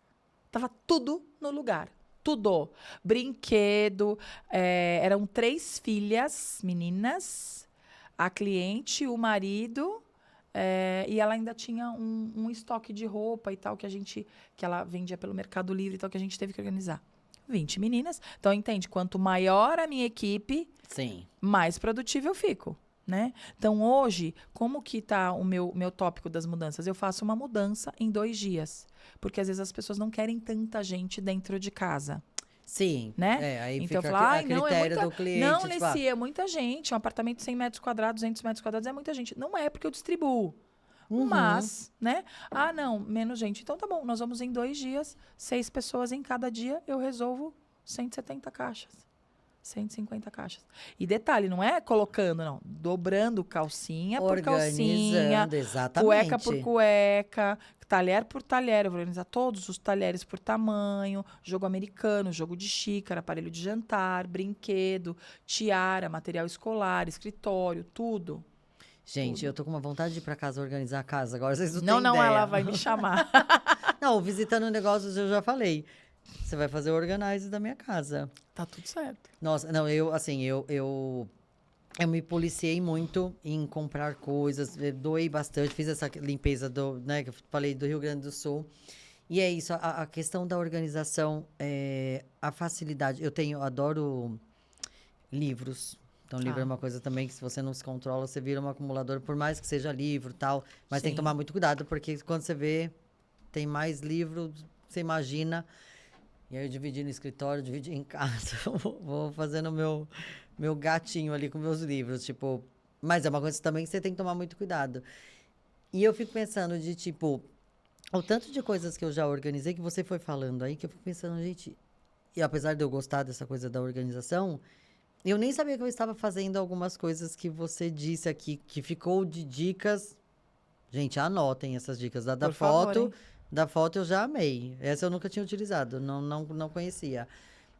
Tava tudo no lugar. Tudo. Brinquedo. Eram 3 filhas, meninas. A cliente, o marido. E ela ainda tinha um estoque de roupa e tal, que ela vendia pelo Mercado Livre e tal, que a gente teve que organizar. 20 meninas. Então, entende? Quanto maior a minha equipe, Sim. mais produtiva eu fico, né? Então, hoje, como que tá o meu tópico das mudanças? Eu faço uma mudança em 2 dias. Porque, às vezes, as pessoas não querem tanta gente dentro de casa. Sim. Né? Aí então, fica eu falo, a critério do cliente. Não, tipo, Lessie, é muita gente. Um apartamento de 100 metros quadrados, 200 metros quadrados é muita gente. Não é porque eu distribuo. Mas, né? Não, menos gente. Então, tá bom, nós vamos em 2 dias, 6 pessoas em cada dia, eu resolvo 170 caixas. 150 caixas. E detalhe, não é colocando, não. Dobrando calcinha por calcinha. Organizando, exatamente. Cueca por cueca. Talher por talher. Eu vou organizar todos os talheres por tamanho. Jogo americano, jogo de xícara, aparelho de jantar, brinquedo, tiara, material escolar, escritório, tudo. Gente, eu tô com uma vontade de ir pra casa organizar a casa. Agora vocês não Não, têm não, ideia. ela vai me chamar. Não, visitando negócios eu já falei. Você vai fazer o organize da minha casa. Tá tudo certo. Nossa, não, eu me policiei muito em comprar coisas, eu doei bastante, fiz essa limpeza né, que eu falei do Rio Grande do Sul. E é isso, a questão da organização, a facilidade. Eu adoro livros. Então, livro é uma coisa também que, se você não se controla, você vira um acumulador, por mais que seja livro e tal. Mas tem que Sim. tomar muito cuidado, porque quando você vê, tem mais livro, você imagina. E aí eu dividi no escritório, dividi em casa. Vou fazendo meu gatinho ali com meus livros, tipo... Mas é uma coisa também que você tem que tomar muito cuidado. E eu fico pensando de, tipo... O tanto de coisas que eu já organizei, que você foi falando aí, que eu fico pensando, gente... E apesar de eu gostar dessa coisa da organização, eu nem sabia que eu estava fazendo algumas coisas que você disse aqui, que ficou de dicas. Gente, anotem essas dicas. Da Por favor, foto... hein? Da foto eu já amei. Essa eu nunca tinha utilizado, não conhecia.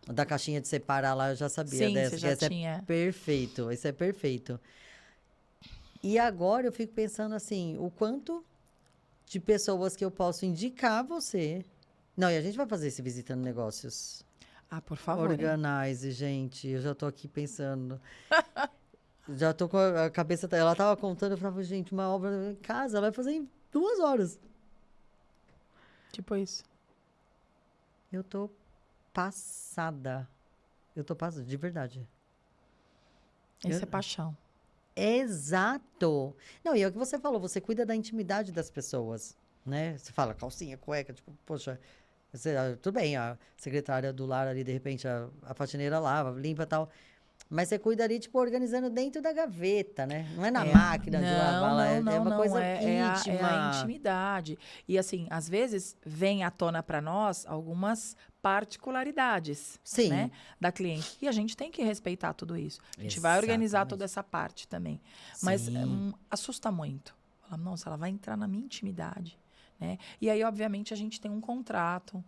Da caixinha de separar lá eu já sabia Sim, dessa. você Que já essa tinha. é perfeito, esse é perfeito. E agora eu fico pensando assim, o quanto de pessoas que eu posso indicar a você. Não, e a gente vai fazer esse Visitando Negócios. Ah, por favor, hein? Organize, gente. Eu já tô aqui pensando. Já tô com a cabeça... Ela tava contando, eu falava, gente, uma obra em casa, ela vai fazer em 2 horas. Tipo isso. Eu tô passada. Eu tô passada, de verdade. Isso é paixão. Exato. Não, e é o que você falou, você cuida da intimidade das pessoas, né? Você fala calcinha, cueca, tipo, poxa, tudo bem, a secretária do lar ali, de repente, a faxineira lava, limpa e tal. Mas você cuida ali, tipo, organizando dentro da gaveta, né? Não é na máquina de lavar, lá, é uma coisa íntima. É a intimidade. E assim, às vezes vem à tona para nós algumas particularidades, Sim. né, da cliente. E a gente tem que respeitar tudo isso. A gente vai organizar Exatamente. toda essa parte também. Mas Sim. assusta muito. Fala, nossa, ela vai entrar na minha intimidade, né? E aí, obviamente, a gente tem um contrato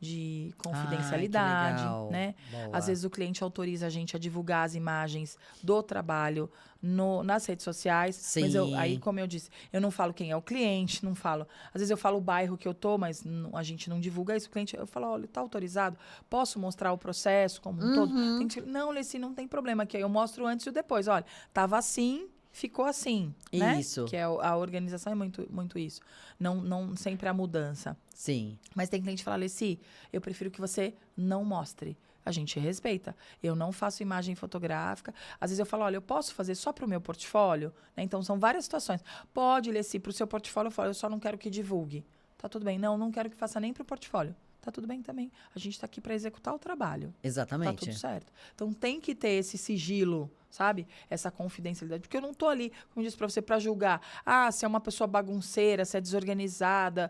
de confidencialidade, Ai, que legal. né? Boa. Às vezes o cliente autoriza a gente a divulgar as imagens do trabalho nas redes sociais. Sim. Mas aí, como eu disse, eu não falo quem é o cliente, não falo. Às vezes eu falo o bairro que eu tô, mas a gente não divulga isso. O cliente, eu falo, olha, tá autorizado? Posso mostrar o processo como um todo? Tem que, não, Leci, não tem problema. Que aí eu mostro o antes e o depois. Olha, tava assim, ficou assim, né? Isso. Que a organização é muito isso. Não sempre a mudança. Sim. Mas tem cliente que fala, Leci, eu prefiro que você não mostre. A gente respeita. Eu não faço imagem fotográfica. Às vezes eu falo, olha, eu posso fazer só para o meu portfólio? Né? Então, são várias situações. Pode, Leci, para o seu portfólio, eu falo, eu só não quero que divulgue. Tá tudo bem. Não quero que faça nem para o portfólio. Tá tudo bem também. A gente está aqui para executar o trabalho. Exatamente. Tá tudo certo. Então, tem que ter esse sigilo, sabe? Essa confidencialidade. Porque eu não tô ali, como eu disse para você, para julgar. Ah, se é uma pessoa bagunceira, se é desorganizada,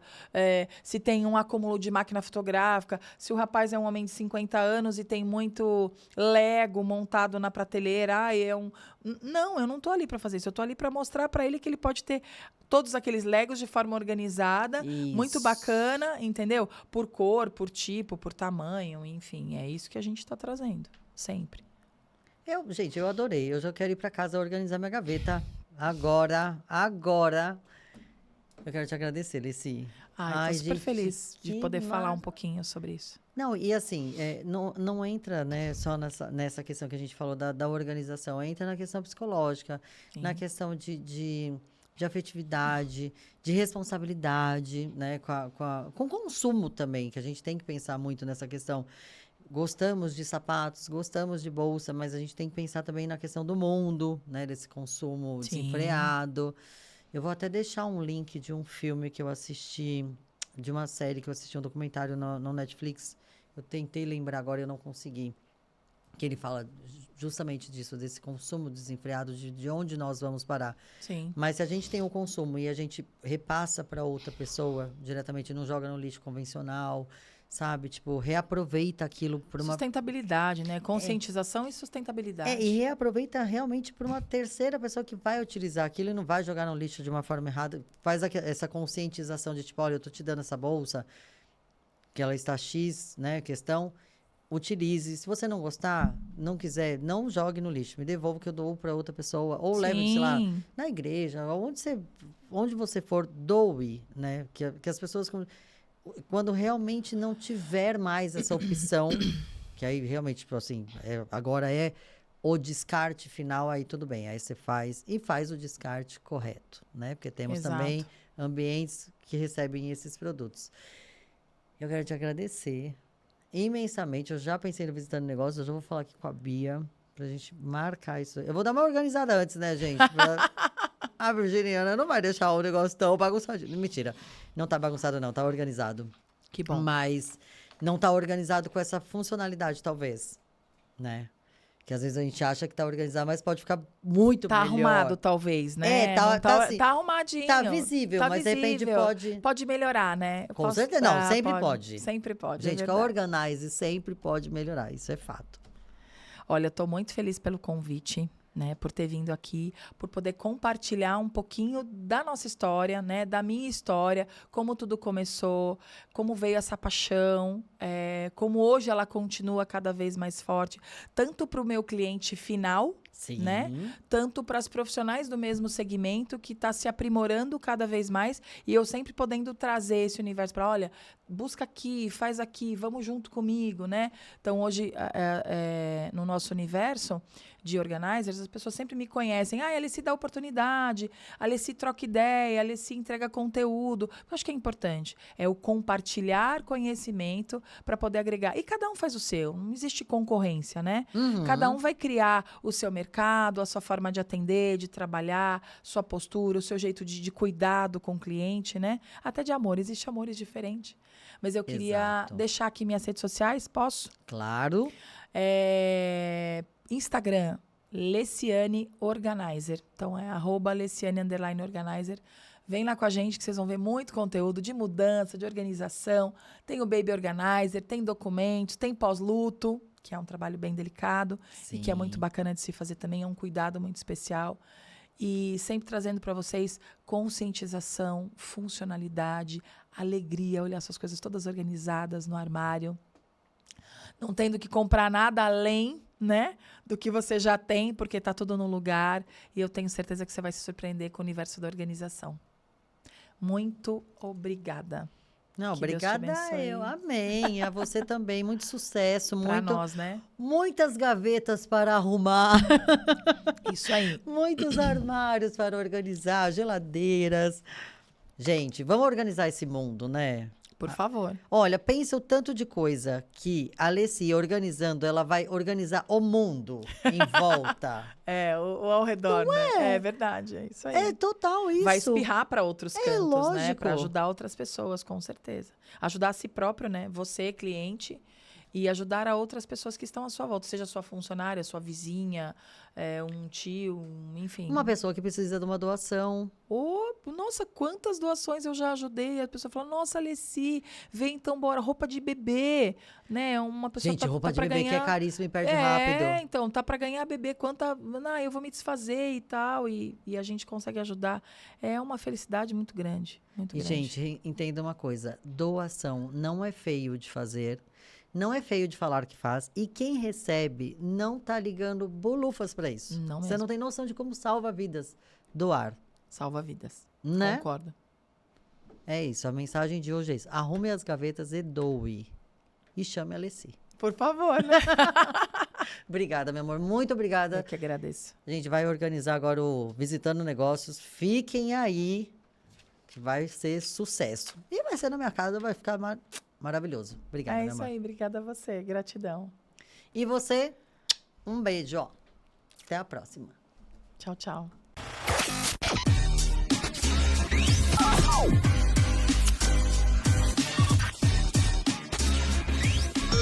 se tem um acúmulo de máquina fotográfica, se o rapaz é um homem de 50 anos e tem muito Lego montado na prateleira. Não, eu não tô ali para fazer isso. Eu tô ali para mostrar para ele que ele pode ter todos aqueles Legos de forma organizada, Isso. muito bacana, entendeu? Por cor, por tipo, por tamanho, enfim. É isso que a gente está trazendo, sempre. Gente, eu adorei. Eu já quero ir para casa organizar minha gaveta. Agora. Eu quero te agradecer, Leci. Ai, tô super gente, feliz de que poder falar um pouquinho sobre isso. Não, e assim, não entra, né, só nessa questão que a gente falou da organização, entra na questão psicológica, Sim. na questão de afetividade, de responsabilidade, né, com o consumo também, que a gente tem que pensar muito nessa questão. Gostamos de sapatos, gostamos de bolsa, mas a gente tem que pensar também na questão do mundo, né, desse consumo Sim. desenfreado. Eu vou até deixar um link de um filme que eu assisti, de uma série que eu assisti, um documentário no Netflix. Eu tentei lembrar agora e eu não consegui. Que ele fala justamente disso, desse consumo desenfreado, de onde nós vamos parar. Sim. Mas se a gente tem o consumo e a gente repassa para outra pessoa diretamente, não joga no lixo convencional, sabe? Tipo, reaproveita aquilo por uma... Sustentabilidade, né? Conscientização e sustentabilidade. e reaproveita realmente por uma terceira pessoa que vai utilizar aquilo e não vai jogar no lixo de uma forma errada. Faz essa conscientização de tipo, olha, eu tô te dando essa bolsa, que ela está X, né, questão, utilize. Se você não gostar, não quiser, não jogue no lixo. Me devolva que eu dou para outra pessoa. Ou leve, sei lá, na igreja, onde você for, doe, né? Que as pessoas, quando realmente não tiver mais essa opção, que aí realmente, tipo assim, agora é o descarte final, aí tudo bem. Aí você faz o descarte correto, né? Porque temos também ambientes que recebem esses produtos. Eu quero te agradecer imensamente. Eu já pensei no Visitando Negócios, eu já vou falar aqui com a Bia pra gente marcar isso. Eu vou dar uma organizada antes, né, gente? A virginiana não vai deixar o negócio tão bagunçadinho. Mentira, não tá bagunçado não, tá organizado. Que bom. Mas não tá organizado com essa funcionalidade, talvez, né? Que às vezes a gente acha que tá organizado, mas pode ficar muito melhor. Tá arrumado, talvez, né? Assim, tá arrumadinho. Tá visível, mas de repente pode... Pode melhorar, né? Com certeza, não, sempre pode. Sempre pode, gente, com a Organize sempre pode melhorar, isso é fato. Olha, eu tô muito feliz pelo convite, né? Por ter vindo aqui, por poder compartilhar um pouquinho da nossa história, né? Da minha história, como tudo começou, como veio essa paixão, como hoje ela continua cada vez mais forte, tanto para o meu cliente final, sim, né? Tanto para as profissionais do mesmo segmento que está se aprimorando cada vez mais e eu sempre podendo trazer esse universo para, olha, busca aqui, faz aqui, vamos junto comigo, né? Então, hoje, no nosso universo de organizers, as pessoas sempre me conhecem. A Alessi dá oportunidade, a Alessi troca ideia, a Alessi entrega conteúdo. Eu acho que é importante. É o compartilhar conhecimento para poder agregar. E cada um faz o seu. Não existe concorrência, né? Uhum. Cada um vai criar o seu mercado, a sua forma de atender, de trabalhar, sua postura, o seu jeito de cuidado com o cliente, né? Até de amor. Existem amores diferentes. Mas eu queria deixar aqui minhas redes sociais, posso? Claro. Instagram, Leciane Organizer. Então, é @Leciane_Organizer. Vem lá com a gente que vocês vão ver muito conteúdo de mudança, de organização. Tem o Baby Organizer, tem documentos, tem pós-luto, que é um trabalho bem delicado. Sim. E que é muito bacana de se fazer também, é um cuidado muito especial. E sempre trazendo para vocês conscientização, funcionalidade, alegria, olhar suas coisas todas organizadas no armário. Não tendo que comprar nada além, né, do que você já tem, porque está tudo no lugar. E eu tenho certeza que você vai se surpreender com o universo da organização. Muito obrigada. Não, obrigada eu. Amém. A você também. Muito sucesso. Para nós, né? Muitas gavetas para arrumar. Isso aí. Muitos armários para organizar, geladeiras. Gente, vamos organizar esse mundo, né? Por favor. Olha, pensa o tanto de coisa que a Alessi organizando, ela vai organizar o mundo em volta. O ao redor, não né? É verdade, é isso aí. É total isso. Vai espirrar para outros cantos, lógico. Né? Para ajudar outras pessoas, com certeza. Ajudar a si próprio, né? Você, cliente, e ajudar a outras pessoas que estão à sua volta. Seja sua funcionária, sua vizinha, um tio, enfim. Uma pessoa que precisa de uma doação. Nossa, quantas doações eu já ajudei. A pessoa fala, nossa, Alessi, vem então, bora. Roupa de bebê, né? Uma pessoa gente, roupa de bebê que é caríssimo e perde rápido. Então, tá para ganhar bebê, eu vou me desfazer e tal. E a gente consegue ajudar. É uma felicidade muito grande, muito grande. Gente, entenda uma coisa. Doação não é feio de fazer. Não é feio de falar que faz. E quem recebe não tá ligando bolufas para isso. Não Você não tem noção de como salva vidas. Doar. Salva vidas. Né? Concordo. É isso. A mensagem de hoje é isso. Arrume as gavetas e doe. E chame a Alessi. Por favor, né? Obrigada, meu amor. Muito obrigada. Eu que agradeço. A gente vai organizar agora o Visitando Negócios. Fiquem aí, que vai ser sucesso. E vai ser na minha casa, vai ficar maravilhoso. Obrigada, meu amor. É isso aí. Obrigada a você. Gratidão. E você, um beijo, ó. Até a próxima. Tchau, tchau.